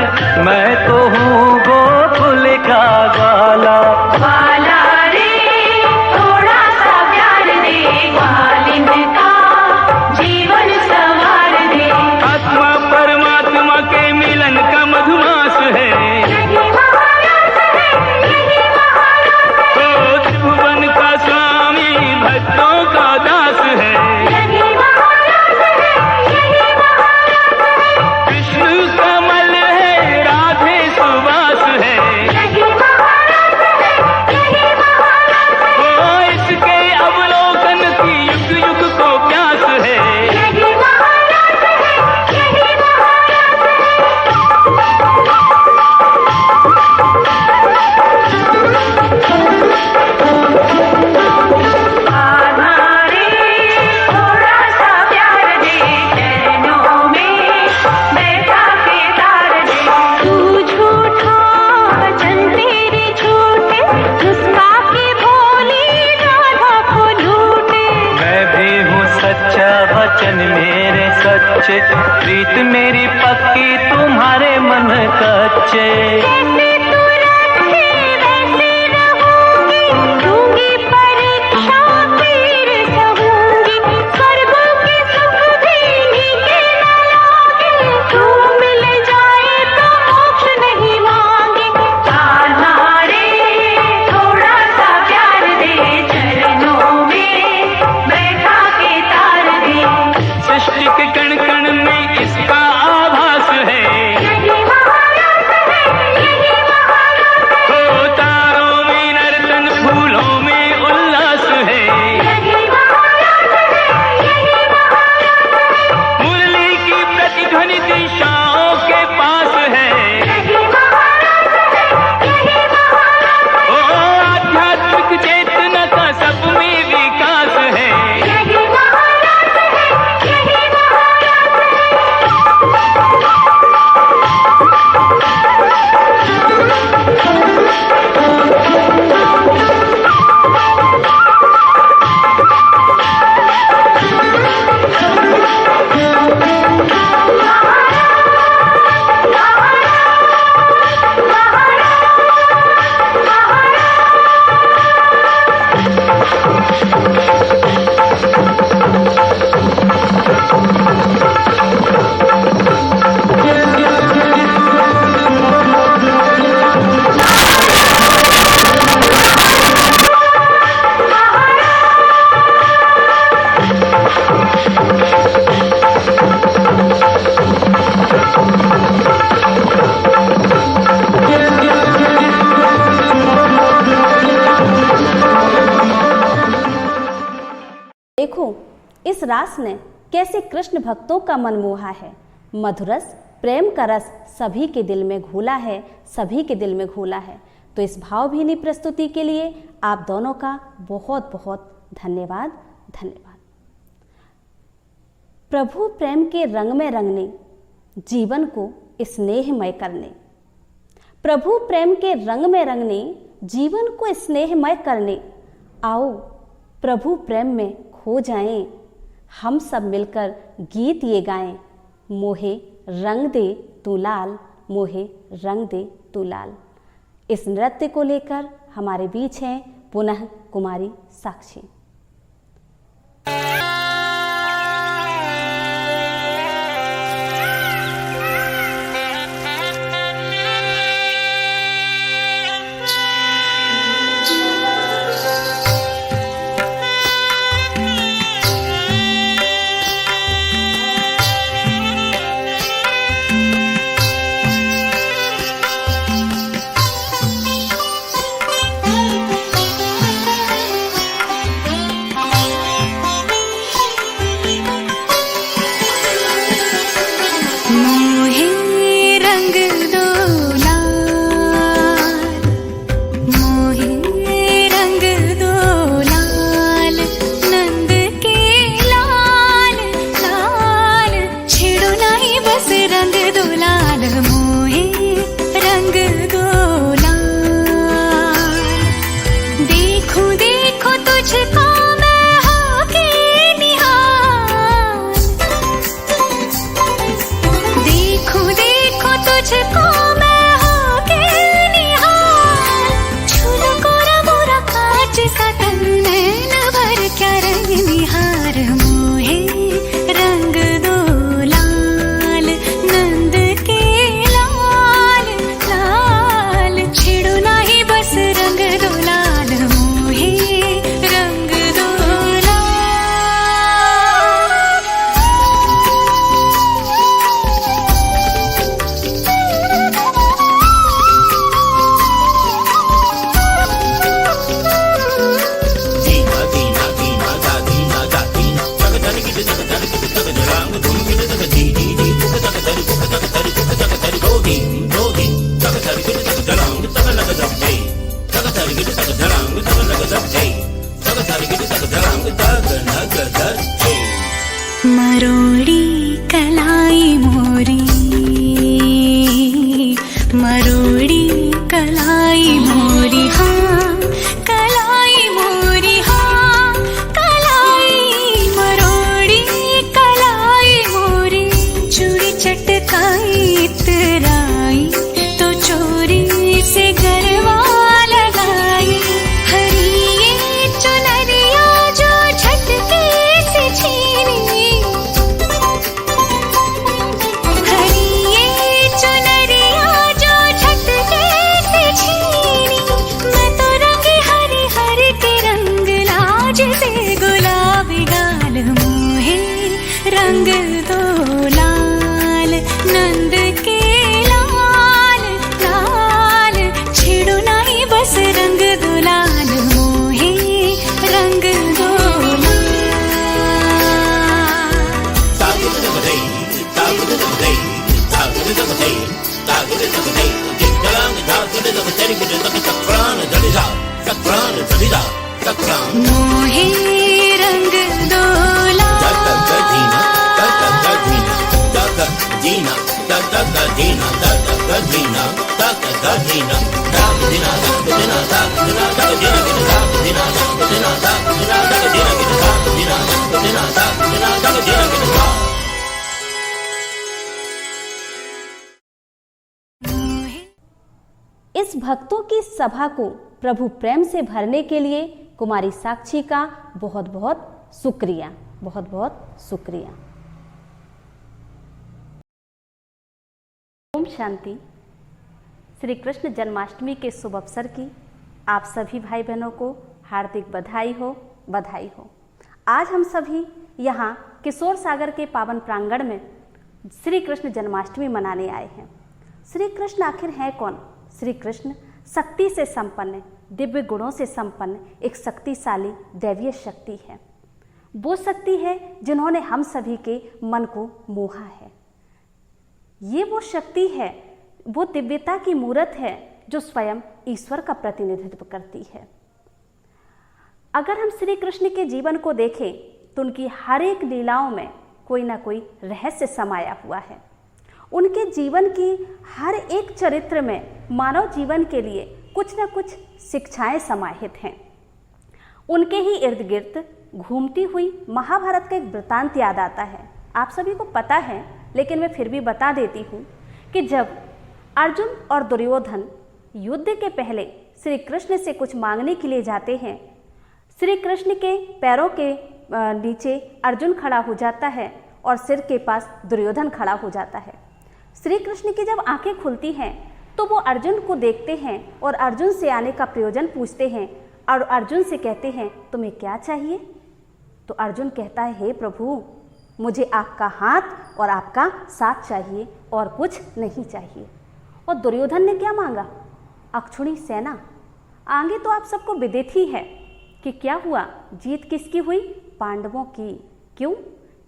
C: मैं तो हूँ गोकुल का ग्वाला।
F: ग्वाला रे थोड़ा सा प्यार दे, ग्वालिन का जीवन संवार दे।
C: आत्मा परमात्मा के मिलन का मधुमास है,
F: यही महाराज है, यही महाराज है।
C: तो त्रिभुवन का स्वामी भक्तों का दास है,
F: यही महाराज है, यही महाराज है।
C: कृष्ण कमल है, राधे सुवास है,
F: यही महाराज है, यही महाराज है।
C: ओ इसके अवलोकन की युग युग को प्यास है।
F: यही महाराज है, यही महाराज है। आधारे थोड़ा सा प्यार दे, चरणों में बैठा के तार दे। तू झूठा वचन तेरे झूठे, मुस्का के भोली राधा को लूटे।
C: मैं भी हूँ सच्चा वचन मेरे सच्चे, प्रीत मेरी पक्की तुम्हारे मन कच्चे।
F: जैसे तू रखे वैसे रहूंगी, दूंगी परीक्षा फिर सहूंगी। स्वर्गों के सुख भी नीचे न लागे, तू मिल जाए तो मोक्ष नहीं मांगे। आधारे थोड़ा सा प्यार दे, चरणों में बैठा के तार दे।
C: सृष्टि के कण कण में इसका आभास है,
F: यही महाराज है, यही महाराज है।
C: हो तारों में नर्तन फूलों में उल्लास है।
F: यही महाराज है, यही महाराज है।
C: मुरली की प्रतिध्वनि दिशाओं के पास है,
F: यही महाराज है, यही महाराज है।
C: ओ आध्यात्मिक चेतना का सब में विकास है।
F: यही महाराज है, यही महाराज है।
A: देखो इस रास ने कैसे कृष्ण भक्तों का मन मोहा है। मधुरस प्रेम का रस सभी के दिल में घोला है, सभी के दिल में घोला है। तो इस भावभीनी प्रस्तुति के लिए आप दोनों का बहुत बहुत धन्यवाद। धन्यवाद। प्रभु प्रेम के रंग में रंगने, जीवन को स्नेहमय करने। प्रभु प्रेम के रंग में रंगने, जीवन को स्नेहमय करने। आओ प्रभु प्रेम में खो जाएं, हम सब मिलकर गीत ये गाएं। मोहे रंग दे तू लाल, मोहे रंग दे तू लाल। इस नृत्य को लेकर हमारे बीच हैं पुनः कुमारी साक्षी।
D: टीम दोगी तक तरिगिट तक धड़ांग तक लग जब जय तक तरिगिट तक धड़ांग तक लग जब जय तक तरिगिट तक धड़ांग तक लग जब जय
F: मरोड़ी कलाई मोरी मरोड़ी कलाई मोरी हाँ कलाई मोरी हाँ कलाई मरोड़ी कलाई मोरी चूड़ी चटकाई इतराई तो चोरी से गरबा लगाई हरी चुनरिया जो झटके से छीनी रंग दो लाल नंद के लाल लाल छेड़ो नहीं बस रंग दो लाल मोहे रंग दो मोहे रंग दो
A: इस भक्तों की सभा को प्रभु प्रेम से भरने के लिए कुमारी साक्षी का बहुत बहुत शुक्रिया, बहुत बहुत शुक्रिया। ओम शांति। श्री कृष्ण जन्माष्टमी के शुभ अवसर की आप सभी भाई बहनों को हार्दिक बधाई हो, बधाई हो। आज हम सभी यहाँ किशोर सागर के पावन प्रांगण में श्री कृष्ण जन्माष्टमी मनाने आए हैं। श्री कृष्ण आखिर हैं कौन? श्री कृष्ण शक्ति से संपन्न, दिव्य गुणों से संपन्न एक शक्तिशाली दैवीय शक्ति है। वो शक्ति है जिन्होंने हम सभी के मन को मोहा है। ये वो शक्ति है, वो दिव्यता की मूर्त है जो स्वयं ईश्वर का प्रतिनिधित्व करती है। अगर हम श्री कृष्ण के जीवन को देखें तो उनकी हर एक लीलाओं में कोई ना कोई रहस्य समाया हुआ है। उनके जीवन की हर एक चरित्र में मानव जीवन के लिए कुछ न कुछ शिक्षाएं समाहित हैं। उनके ही इर्द गिर्द घूमती हुई महाभारत का एक वृतांत याद आता है। आप सभी को पता है, लेकिन मैं फिर भी बता देती हूँ कि जब अर्जुन और दुर्योधन युद्ध के पहले श्री कृष्ण से कुछ मांगने के लिए जाते हैं, श्री कृष्ण के पैरों के नीचे अर्जुन खड़ा हो जाता है और सिर के पास दुर्योधन खड़ा हो जाता है। श्री कृष्ण की जब आंखें खुलती हैं तो वो अर्जुन को देखते हैं और अर्जुन से आने का प्रयोजन पूछते हैं और अर्जुन से कहते हैं तुम्हें क्या चाहिए? तो अर्जुन कहता है हे प्रभु, मुझे आपका हाथ और आपका साथ चाहिए और कुछ नहीं चाहिए। और दुर्योधन ने क्या मांगा? अक्षुणी सेना। आगे तो आप सबको विदित ही है कि क्या हुआ, जीत किसकी हुई? पांडवों की। क्यों?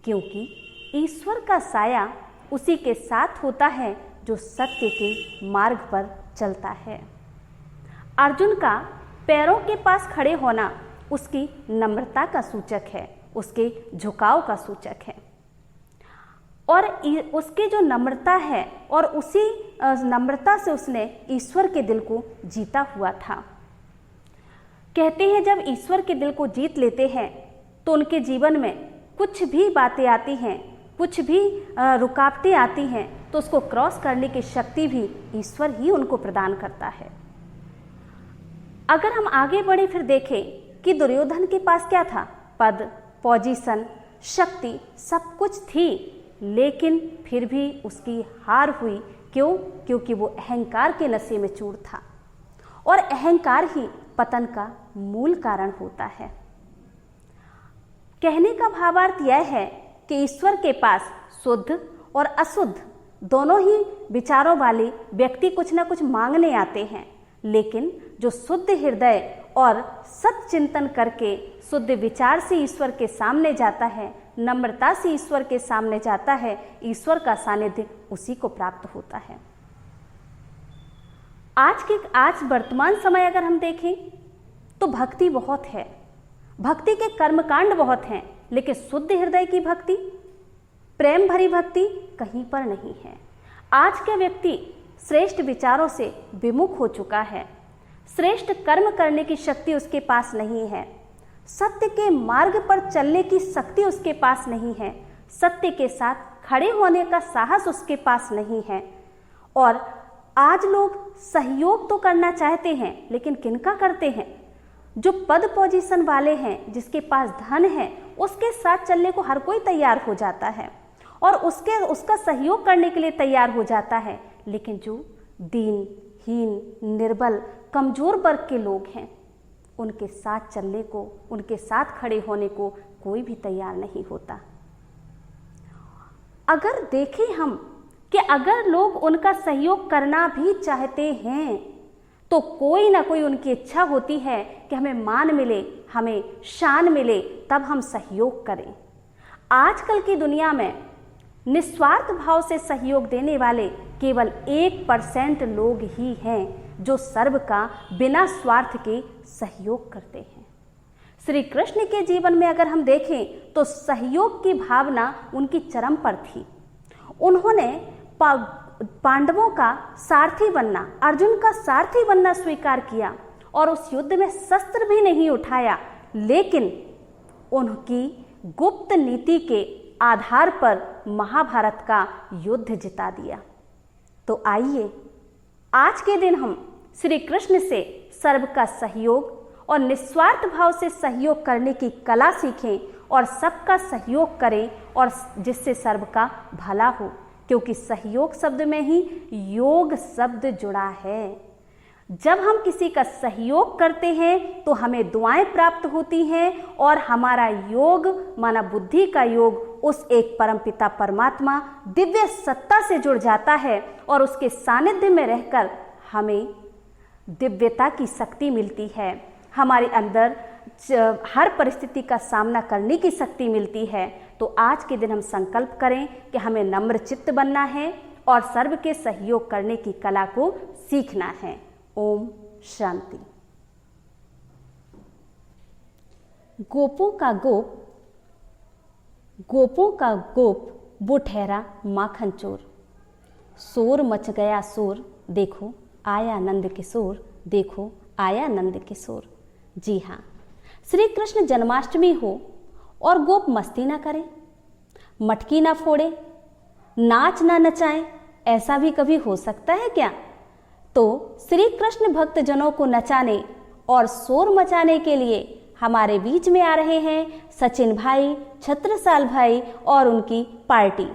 A: क्योंकि ईश्वर का साया उसी के साथ होता है जो सत्य के मार्ग पर चलता है। अर्जुन का पैरों के पास खड़े होना उसकी नम्रता का सूचक है, उसके झुकाव का सूचक है। और उसके जो नम्रता है और उसी नम्रता से उसने ईश्वर के दिल को जीता हुआ था। कहते हैं जब ईश्वर के दिल को जीत लेते हैं तो उनके जीवन में कुछ भी बातें आती हैं, कुछ भी रुकावटें आती हैं तो उसको क्रॉस करने की शक्ति भी ईश्वर ही उनको प्रदान करता है। अगर हम आगे बढ़े फिर देखें कि दुर्योधन के पास क्या था? पद, पोजीशन, शक्ति सब कुछ थी, लेकिन फिर भी उसकी हार हुई। क्यों? क्योंकि वो अहंकार के नशे में चूर था और अहंकार ही पतन का मूल कारण होता है। कहने का भावार्थ यह है कि ईश्वर के पास शुद्ध और अशुद्ध दोनों ही विचारों वाले व्यक्ति कुछ ना कुछ मांगने आते हैं, लेकिन जो शुद्ध हृदय और सत चिंतन करके शुद्ध विचार से ईश्वर के सामने जाता है, नम्रता से ईश्वर के सामने जाता है, ईश्वर का सानिध्य उसी को प्राप्त होता है। आज वर्तमान समय अगर हम देखें तो भक्ति बहुत है, भक्ति के कर्मकांड बहुत हैं, लेकिन शुद्ध हृदय की भक्ति, प्रेम भरी भक्ति कहीं पर नहीं है। आज का व्यक्ति श्रेष्ठ विचारों से विमुख हो चुका है, श्रेष्ठ कर्म करने की शक्ति उसके पास नहीं है, सत्य के मार्ग पर चलने की शक्ति उसके पास नहीं है, सत्य के साथ खड़े होने का साहस उसके पास नहीं है। और आज लोग सहयोग तो करना चाहते हैं, लेकिन किनका करते हैं? जो पद पोजीशन वाले हैं, जिसके पास धन है, उसके साथ चलने को हर कोई तैयार हो जाता है और उसका सहयोग करने के लिए तैयार हो जाता है, लेकिन जो दीनहीन, निर्बल, कमजोर वर्ग के लोग हैं, उनके साथ चलने को, उनके साथ खड़े होने को कोई भी तैयार नहीं होता। अगर देखें हम कि अगर लोग उनका सहयोग करना भी चाहते हैं तो कोई ना कोई उनकी इच्छा होती है कि हमें मान मिले, हमें शान मिले, तब हम सहयोग करें। आजकल की दुनिया में निस्वार्थ भाव से सहयोग देने वाले केवल 1% लोग ही हैं जो सर्व का बिना स्वार्थ के सहयोग करते हैं। श्री कृष्ण के जीवन में अगर हम देखें तो सहयोग की भावना उनकी चरम पर थी। उन्होंने पांडवों का सारथी बनना, अर्जुन का सारथी बनना स्वीकार किया और उस युद्ध में शस्त्र भी नहीं उठाया, लेकिन उनकी गुप्त नीति के आधार पर महाभारत का युद्ध जिता दिया। तो आइए आज के दिन हम श्री कृष्ण से सर्व का सहयोग और निस्वार्थ भाव से सहयोग करने की कला सीखें और सबका सहयोग करें और जिससे सर्व का भला हो, क्योंकि सहयोग शब्द में ही योग शब्द जुड़ा है। जब हम किसी का सहयोग करते हैं तो हमें दुआएं प्राप्त होती हैं और हमारा योग माना बुद्धि का योग उस एक परमपिता परमात्मा दिव्य सत्ता से जुड़ जाता है और उसके सानिध्य में रहकर हमें दिव्यता की शक्ति मिलती है, हमारे अंदर हर परिस्थिति का सामना करने की शक्ति मिलती है। तो आज के दिन हम संकल्प करें कि हमें नम्र चित्त बनना है और सर्व के सहयोग करने की कला को सीखना है। ओम शांति। गोपों का गोप वो ठहरा माखन चोर, शोर मच गया शोर, देखो आया नंद किशोर, देखो आया नंद किशोर। जी हाँ, श्री कृष्ण जन्माष्टमी हो और गोप मस्ती ना करें, मटकी ना फोड़े, नाच ना नचाएं, ऐसा भी कभी हो सकता है क्या? तो श्री कृष्ण भक्त जनों को नचाने और शोर मचाने के लिए हमारे बीच में आ रहे हैं सचिन भाई, छत्रसाल भाई और उनकी पार्टी।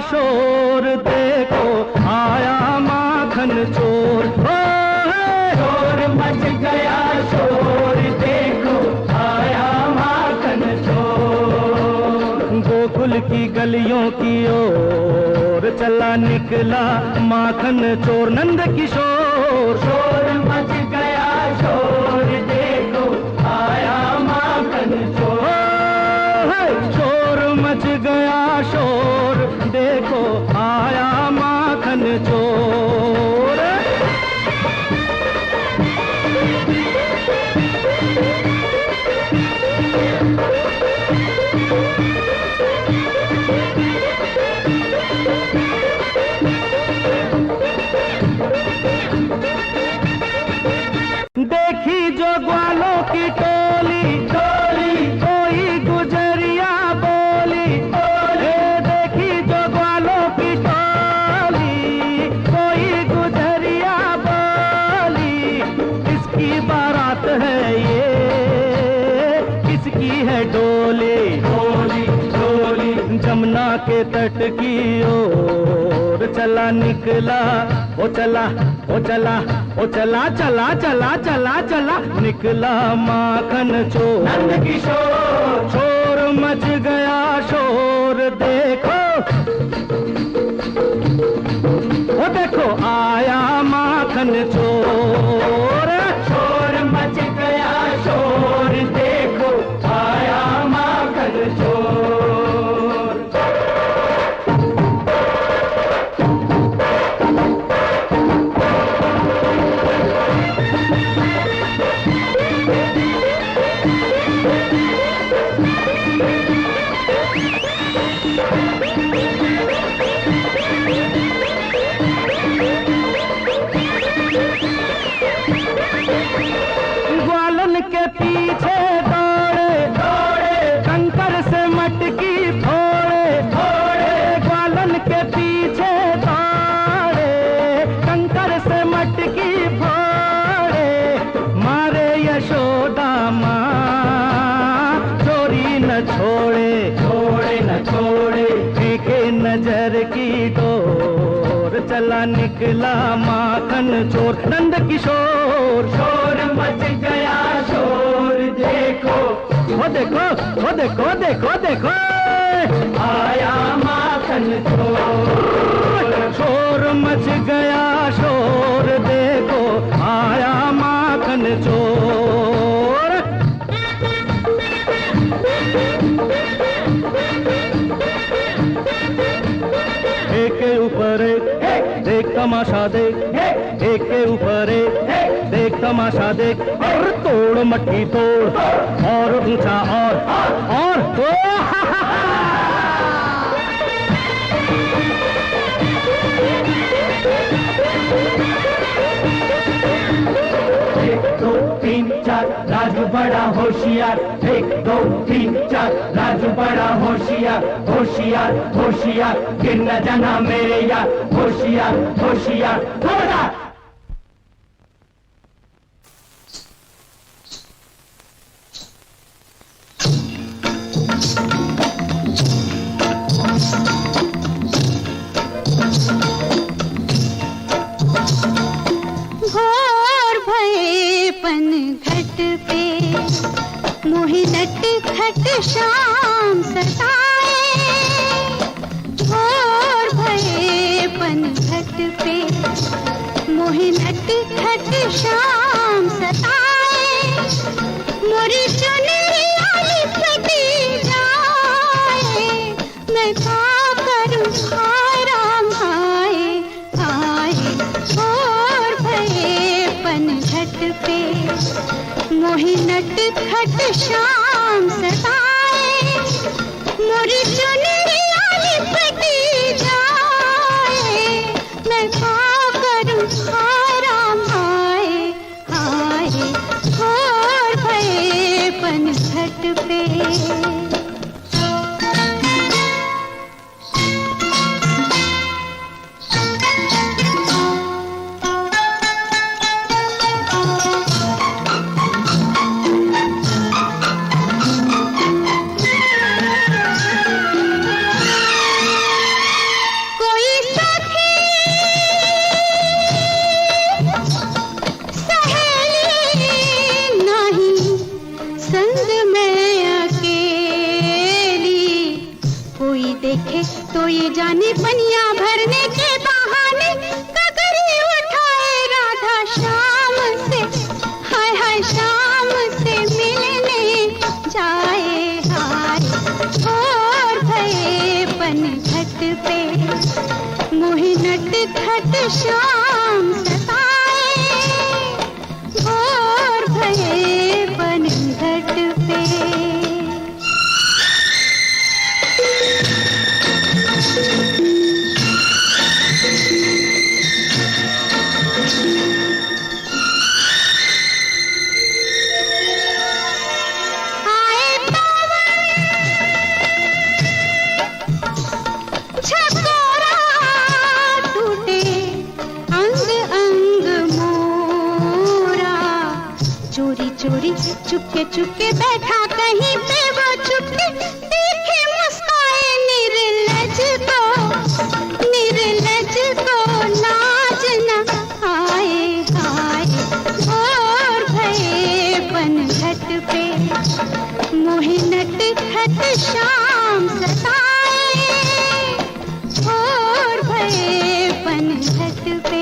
C: शोर देखो आया माखन चोर, शोर मच गया शोर देखो आया माखन चोर। गोकुल की गलियों की ओर चला निकला माखन चोर नंद किशोर, शोर मच गया शोर देखो आया माखन चोर, शोर मच गया शोर देखो आया माखन चोर। के तट की ओर चला निकला, ओ चला ओ चला ओ चला चला चला चला चला निकला माखन चोर। नंद किशोर शोर मच गया शोर, देखो ओ देखो आया माखन चोर। शोर मच गया शोर, देखो आया माखन चोर। ग्वालन के पीछे दौड़े दौड़े, कंकर से मटकी फोड़े फोड़े। ग्वालन के पीछे दौड़े, कंकर से मटकी फोड़े। मारे यशोदा माँ चोरी न छोड़े, छोड़े न छोड़े। फेंके नजर की डोर, चला निकला माखन चोर। नंद किशोर शोर मच गया शोर, देखो वो देखो वो देखो देखो देखो आया माखन चोर। शोर मच गया शोर, देखो आया माखन चोर। एक के ऊपर एक देख तमाशा देख, एक के ऊपर एक देख तमाशा देख। और तोड़ मटकी तोड़, और ऊंचा और तो एक दो तीन चार राजू बड़ा होशियार, एक दो तीन चार राजू बड़ा होशियार। होशियार होशियार गिर न जाना मेरे यार, होशियार होशियार थोड़ा।
F: घोर भये पन घट पे, मोहि नट खट शाम सताए। घोर भये पन घट पे, मोहि नट खट शाम सताए। मोरी चुनरिया लिपटी जाए, मैं क्या करूं हाय राम हाय हाय। घोर भये पन घट पे, मोहि नट खट शाम सताए। मोरी चुनरिया लिपटी जाए, मैं क्या करूं हाय राम हाय हाय। घोर भये पन घट पे। तो ये जाने पनिया भरने के बहाने ककरी उठाए राधा शाम से, हाय हाय शाम से मिलने जाए हाय। और भये पन घट पे, मोहि नट खट शाम सताए। और भये पन घट पे। चोरी चुपके चुपके बैठा कहीं पे वो चुपके, देखे मुस्काए निर्लज निर्लज को लाज न आए हाय। और भये पनघट पे मोहि नट खट शाम सताए। और भये पनघट पे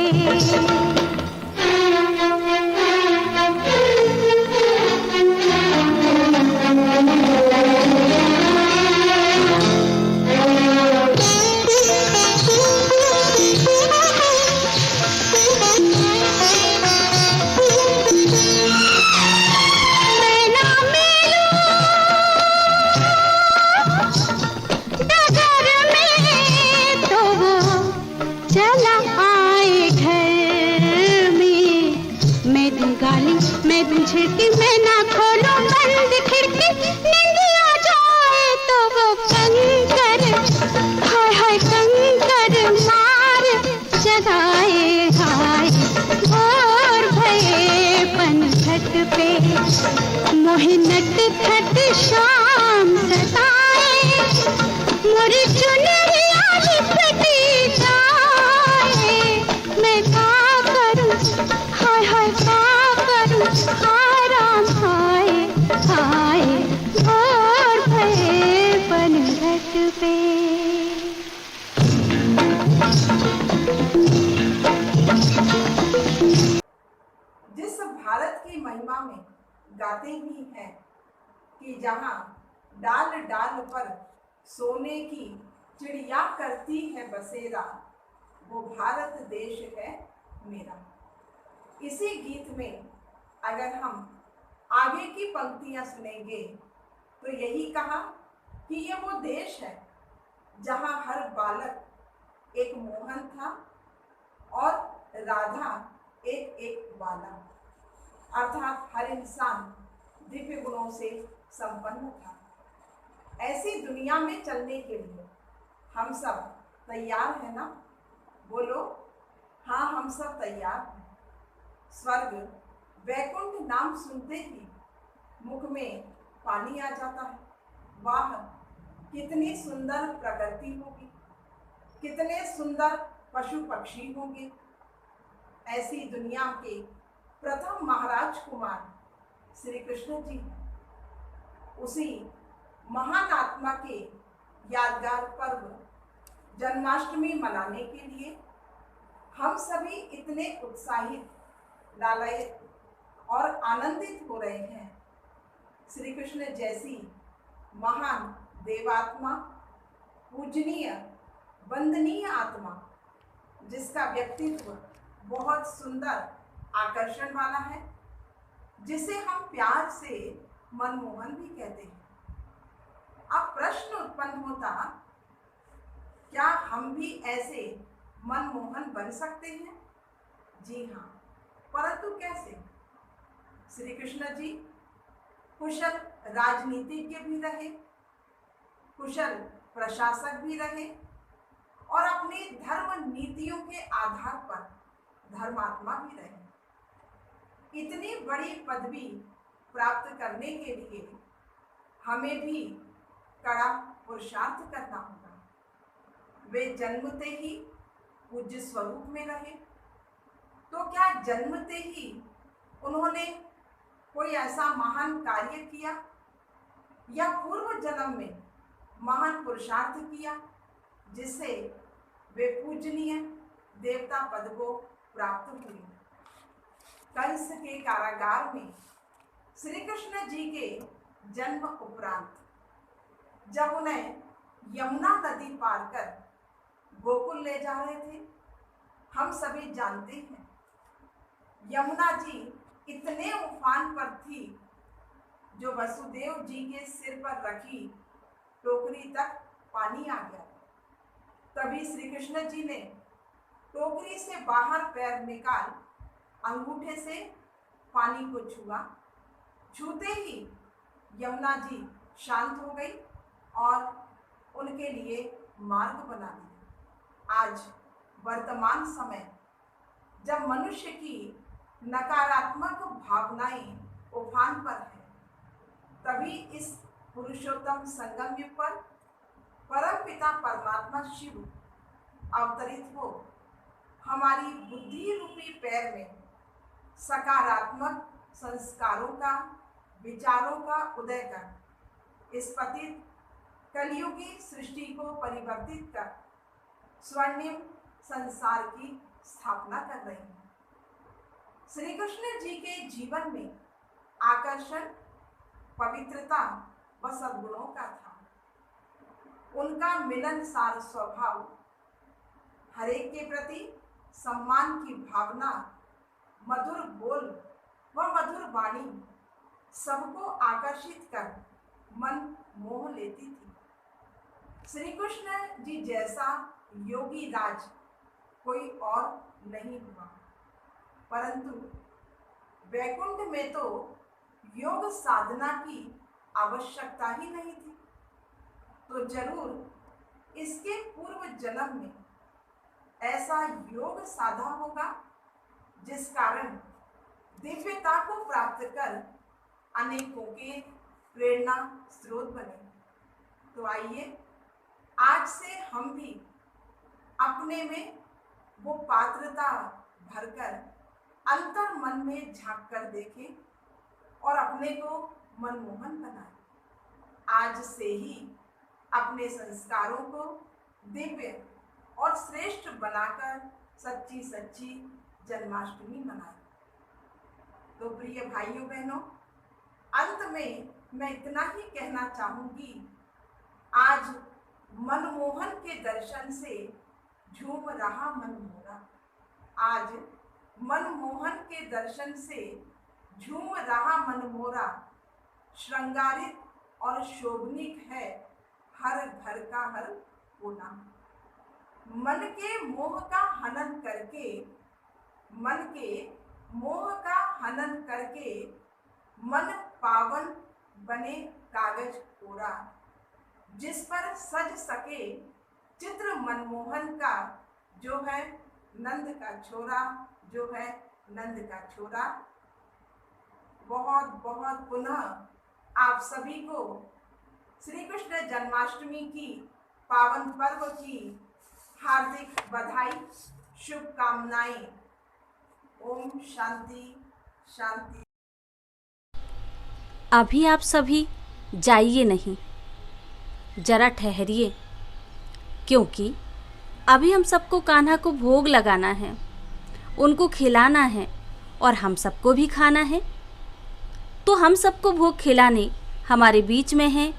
F: मैं दूं झिड़की मैं ना खोलूं बंद खिड़की। निंदिया जाए तो वो कंकर हाय हाय कंकर मार जगाए हाय। और भये पनघट पे मोहि नट खट शाम सताए। मोरी चुनरिया लिपटी जाए मैं का करूं हाय हाय का हाय राम हाय हाय। और भये पनघट पे
H: जिस भारत की महिमा में गाते भी हैं कि जहाँ डाल डाल पर सोने की चिड़िया करती है बसेरा, वो भारत देश है मेरा। इसी गीत में अगर हम आगे की पंक्तियां सुनेंगे तो यही कहा कि ये वो देश है जहाँ हर बालक एक मोहन था और राधा एक एक बाला, अर्थात हर इंसान दिव्य गुणों से संपन्न था। ऐसी दुनिया में चलने के लिए हम सब तैयार हैं ना? बोलो हाँ, हम सब तैयार हैं। स्वर्ग वैकुंठ नाम सुनते ही मुख में पानी आ जाता है। वाह, कितनी सुंदर प्रकृति होगी, कितने सुंदर पशु पक्षी होंगे। ऐसी दुनिया के प्रथम महाराज कुमार श्री कृष्ण जी हैं। उसी महान आत्मा के यादगार पर्व जन्माष्टमी मनाने के लिए हम सभी इतने उत्साहित, लालायित और आनंदित हो रहे हैं। श्री कृष्ण जैसी महान देवात्मा, पूजनीय वंदनीय आत्मा, जिसका व्यक्तित्व बहुत सुंदर आकर्षण वाला है, जिसे हम प्यार से मनमोहन भी कहते हैं। अब प्रश्न उत्पन्न होता, क्या हम भी ऐसे मनमोहन बन सकते हैं? जी हाँ, परंतु कैसे? श्री कृष्ण जी कुशल राजनीतिज्ञ भी रहे, कुशल प्रशासक भी रहे और अपनी धर्म नीतियों के आधार पर धर्मात्मा भी रहे। इतनी बड़ी पदवी प्राप्त करने के लिए हमें भी कड़ा पुरुषार्थ करना होगा। वे जन्मते ही पूज्य स्वरूप में रहे, तो क्या जन्मते ही उन्होंने कोई ऐसा महान कार्य किया या पूर्व जन्म में महान पुरुषार्थ किया जिससे वे पूजनीय देवता पद को प्राप्त हुए? कंस के कारागार में श्री कृष्ण जी के जन्म उपरांत जब उन्हें यमुना नदी पार कर गोकुल ले जा रहे थे, हम सभी जानते हैं यमुना जी इतने उफान पर थी, जो वसुदेव जी के सिर पर रखी टोकरी तक पानी आ गया। तभी श्री कृष्ण जी ने टोकरी से बाहर पैर निकाल अंगूठे से पानी को छुआ। छूते ही यमुना जी शांत हो गई और उनके लिए मार्ग बना दिया। आज वर्तमान समय जब मनुष्य की नकारात्मक भावनाएं उफान पर है, तभी इस पुरुषोत्तम संगम युग पर परम पिता परमात्मा शिव अवतरित हो हमारी बुद्धि रूपी पैर में सकारात्मक संस्कारों का, विचारों का उदय कर इस पतित कलयुगी सृष्टि को परिवर्तित कर स्वर्णिम संसार की स्थापना कर रही हैं। श्री कृष्ण जी के जीवन में आकर्षण, पवित्रता व सद्गुणों का था। उनका मिलनसार स्वभाव, हरेक के प्रति सम्मान की भावना, मधुर बोल व मधुर वाणी सबको आकर्षित कर मन मोह लेती थी। श्री कृष्ण जी जैसा योगी राज कोई और नहीं हुआ, परंतु वैकुंठ में तो योग साधना की आवश्यकता ही नहीं थी, तो जरूर इसके पूर्व जन्म में ऐसा योग साधा होगा जिस कारण दिव्यता को प्राप्त कर अनेकों के प्रेरणा स्रोत बने। तो आइए आज से हम भी अपने में वो पात्रता भरकर अंतर मन में झांक कर देखें और अपने को मनमोहन बनाएं। आज से ही अपने संस्कारों को दिव्य और श्रेष्ठ बनाकर सच्ची सच्ची जन्माष्टमी मनाएं। तो प्रिय भाइयों बहनों, अंत में मैं इतना ही कहना चाहूंगी, आज मनमोहन के दर्शन से झूम रहा मन मोरा। आज मनमोहन के दर्शन से झूम रहा मन मोरा, श्रृंगारित और शोभनीक है हर घर का हर कोना। मन के मोह का हनन करके, मन के मोह का हनन करके मन पावन बने कागज कोरा, जिस पर सज सके चित्र मनमोहन का, जो है नंद का छोरा, जो है नंद का छोरा। बहुत बहुत पुनः आप सभी को श्री कृष्ण जन्माष्टमी की पावन पर्व की हार्दिक बधाई, शुभकामनाएं। ओम शांति शांति।
A: अभी आप सभी जाइए नहीं, जरा ठहरिए, क्योंकि अभी हम सबको कान्हा को भोग लगाना है, उनको खिलाना है और हम सबको भी खाना है। तो हम सबको भोग खिलाने हमारे बीच में हैं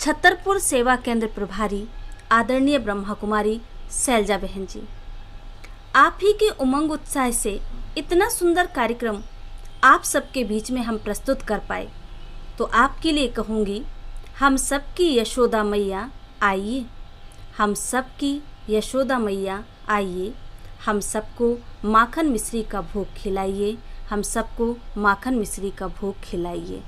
A: छतरपुर सेवा केंद्र प्रभारी आदरणीय ब्रह्मा कुमारी शैलजा बहन जी। आप ही के उमंग उत्साह से इतना सुंदर कार्यक्रम आप सबके बीच में हम प्रस्तुत कर पाए, तो आपके लिए कहूँगी, हम सबकी यशोदा मैया आइए, हम सबकी यशोदा मैया आइए, हम सबको माखन मिश्री का भोग खिलाइए, हम सबको माखन मिश्री का भोग खिलाइए।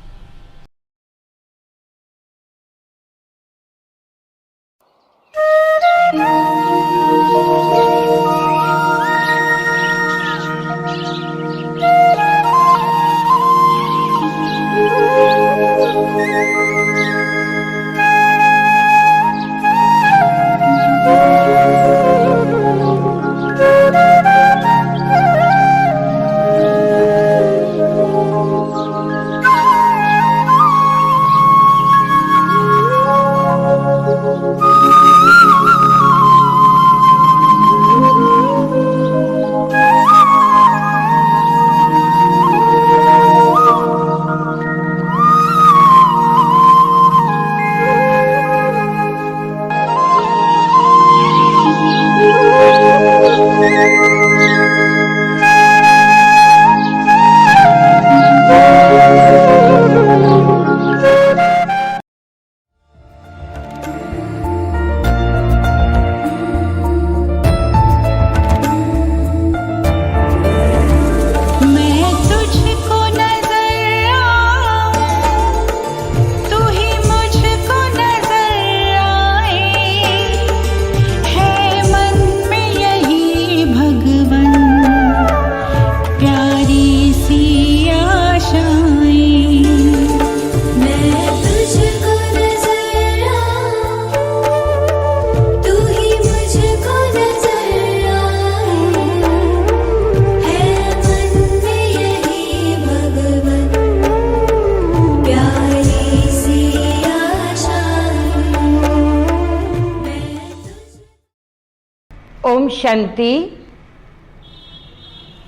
I: शांति।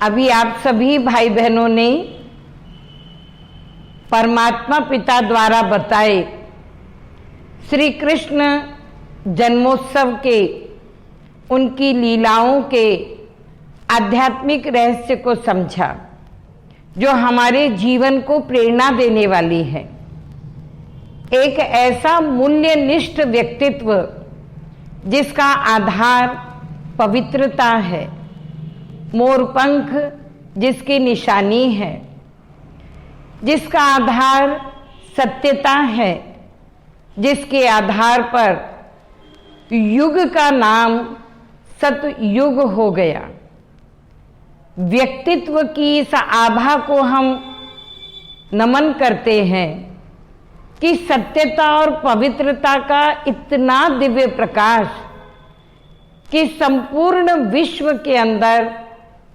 I: अभी आप सभी भाई बहनों ने परमात्मा पिता द्वारा बताए श्री कृष्ण जन्मोत्सव के, उनकी लीलाओं के आध्यात्मिक रहस्य को समझा, जो हमारे जीवन को प्रेरणा देने वाली है। एक ऐसा मूल्यनिष्ठ व्यक्तित्व जिसका आधार पवित्रता है, मोरपंख जिसकी निशानी है, जिसका आधार सत्यता है, जिसके आधार पर युग का नाम सतयुग हो गया। व्यक्तित्व की इस आभा को हम नमन करते हैं कि सत्यता और पवित्रता का इतना दिव्य प्रकाश कि संपूर्ण विश्व के अंदर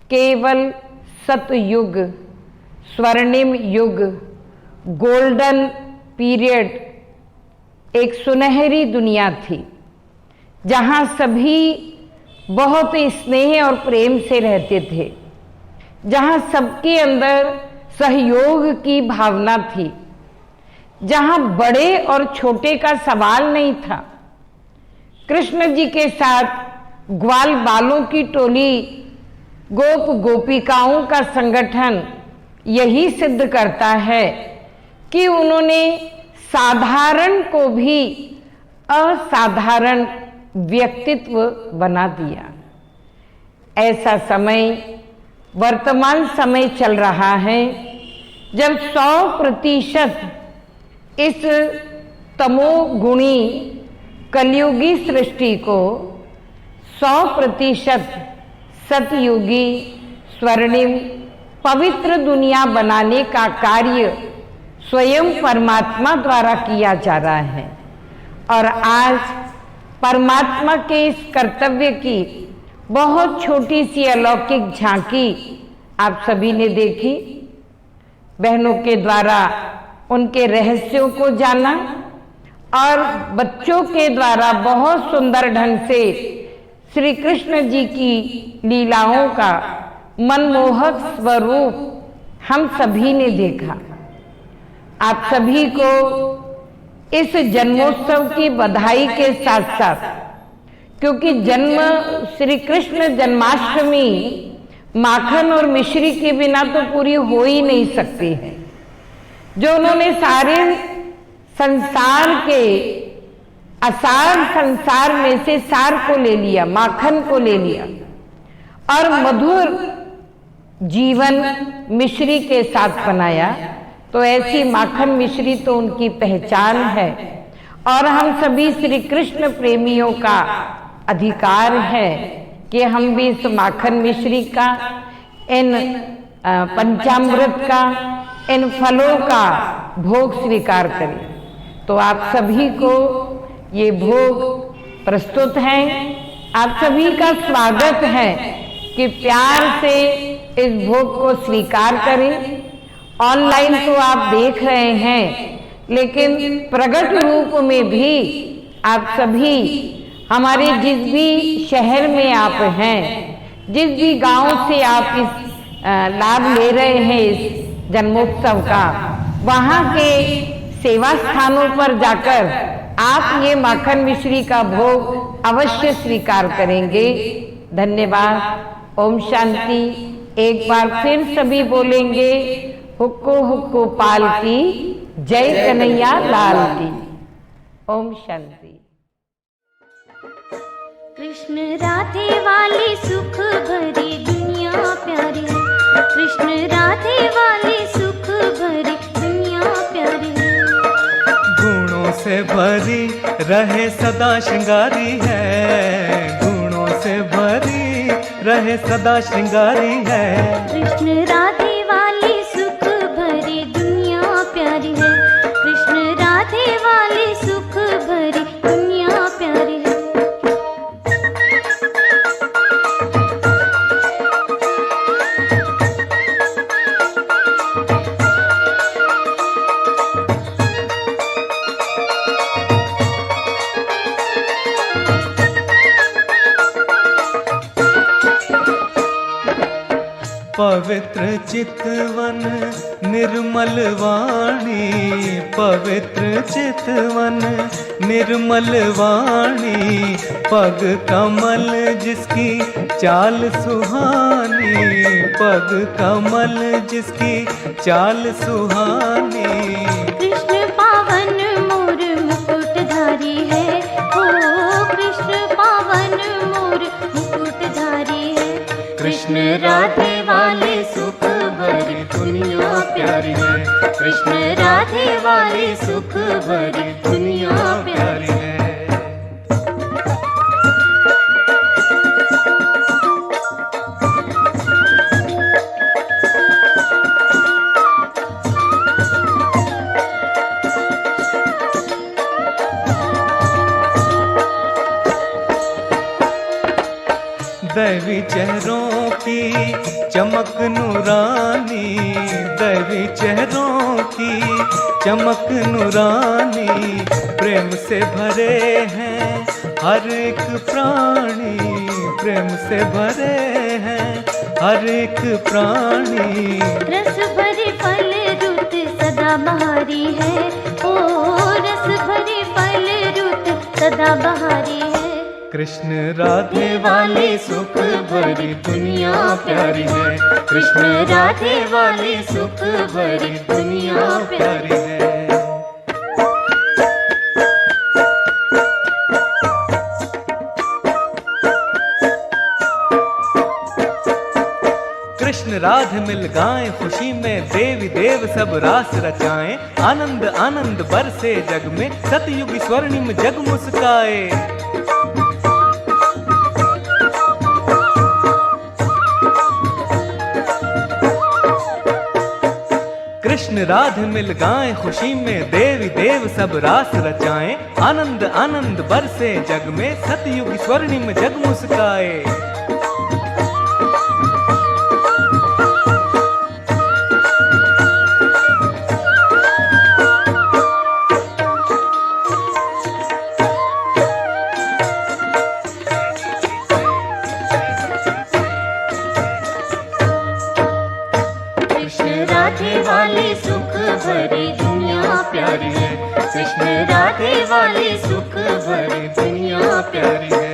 I: केवल सतयुग, स्वर्णिम युग, गोल्डन पीरियड, एक सुनहरी दुनिया थी जहां सभी बहुत स्नेह और प्रेम से रहते थे, जहां सबके अंदर सहयोग की भावना थी, जहां बड़े और छोटे का सवाल नहीं था। कृष्ण जी के साथ ग्वाल बालों की टोली, गोप गोपिकाओं का संगठन यही सिद्ध करता है कि उन्होंने साधारण को भी असाधारण व्यक्तित्व बना दिया। ऐसा समय वर्तमान समय चल रहा है जब 100% इस तमोगुणी कलयुगी सृष्टि को 100% सतयुगी स्वर्णिम पवित्र दुनिया बनाने का कार्य स्वयं परमात्मा द्वारा किया जा रहा है। और आज परमात्मा के इस कर्तव्य की बहुत छोटी सी अलौकिक झांकी आप सभी ने देखी। बहनों के द्वारा उनके रहस्यों को जाना और बच्चों के द्वारा बहुत सुंदर ढंग से श्री कृष्ण जी की लीलाओं का मनमोहक स्वरूप हम सभी ने देखा। आप सभी को इस जन्मोत्सव की बधाई के साथ साथ, क्योंकि जन्म श्री कृष्ण जन्माष्टमी माखन और मिश्री के बिना तो पूरी हो ही नहीं सकती है। जो उन्होंने सारे संसार के असार संसार में से सार को ले लिया, माखन को ले लिया और मधुर जीवन मिश्री के साथ बनाया, तो ऐसी माखन मिश्री तो उनकी पहचान है। और हम सभी श्री कृष्ण प्रेमियों का अधिकार है कि हम भी इस माखन मिश्री का, इन पंचामृत का, इन फलों का भोग स्वीकार करें। तो आप सभी को ये भोग प्रस्तुत हैं। आप सभी का स्वागत है कि प्यार से इस भोग को स्वीकार करें। ऑनलाइन तो आप देख रहे हैं, लेकिन प्रकट रूप में भी आप सभी हमारे जिस भी शहर में आप हैं, जिस भी गांव से आप इस लाभ ले रहे हैं इस जन्मोत्सव का, वहां के सेवा स्थानों पर जाकर आप ये माखन मिश्री का भोग अवश्य स्वीकार करेंगे। धन्यवाद। ओम शांति। एक बार फिर सभी बोलेंगे, हुक्को हुक्को पाल की जय कन्हैया लाल की। ओम शांति।
F: कृष्ण राधे वाली सुख भरी दुनिया प्यारी है, कृष्ण राधे वाली सुख भरी दुनिया प्यारी है।
C: गुणों से भरी रहे सदा श्रृंगारी है, गुणों से भरी रहे सदा श्रृंगारी है।
F: कृष्ण राधे वाली सुख भरी दुनिया प्यारी है, कृष्ण राधे वाली सुख भरी दुनिया प्यारी है।
C: पवित्र चितवन निर्मल वाणी, पवित्र चितवन निर्मल वाणी, पग कमल जिसकी चाल सुहानी, पग कमल जिसकी चाल सुहानी।
F: कृष्ण पावन मोर मुकुटधारी है, ओ कृष्ण पावन मोर मुकुटधारी है। कृष्ण राधे वाले सुख भरी दुनिया प्यारी है, कृष्ण राधे वाले सुख भरी दुनिया प्यारी है।
C: दैवी चेहरों की चमक नूरानी, दैवी चेहरों की चमक नूरानी, प्रेम से भरे हैं हर एक प्राणी, प्रेम से भरे हैं हर एक प्राणी।
F: रस भरे फल रुत सदा बहारी है, ओ रस भरे फल रुत सदा बहारी है।
C: कृष्ण राधे वाले सुख भरी दुनिया प्यारी है,
F: कृष्ण राधे वाले सुख भरी दुनिया प्यारी है।
C: कृष्ण राधे मिल गाएं खुशी में, देवी देव सब रास रचाएं, आनंद आनंद बरसे जग में, सतयुग स्वर्णिम जग मुस्काए। कृष्ण राधे मिल गाएं खुशी में, देवी देव सब रास रचाएं, आनंद आनंद बरसे जग में, सतयुग स्वर्णिम जग मुस्काए।
F: भरी दुनिया प्यारी है, कृष्ण राधे वाले सुख भरी दुनिया प्यारी है।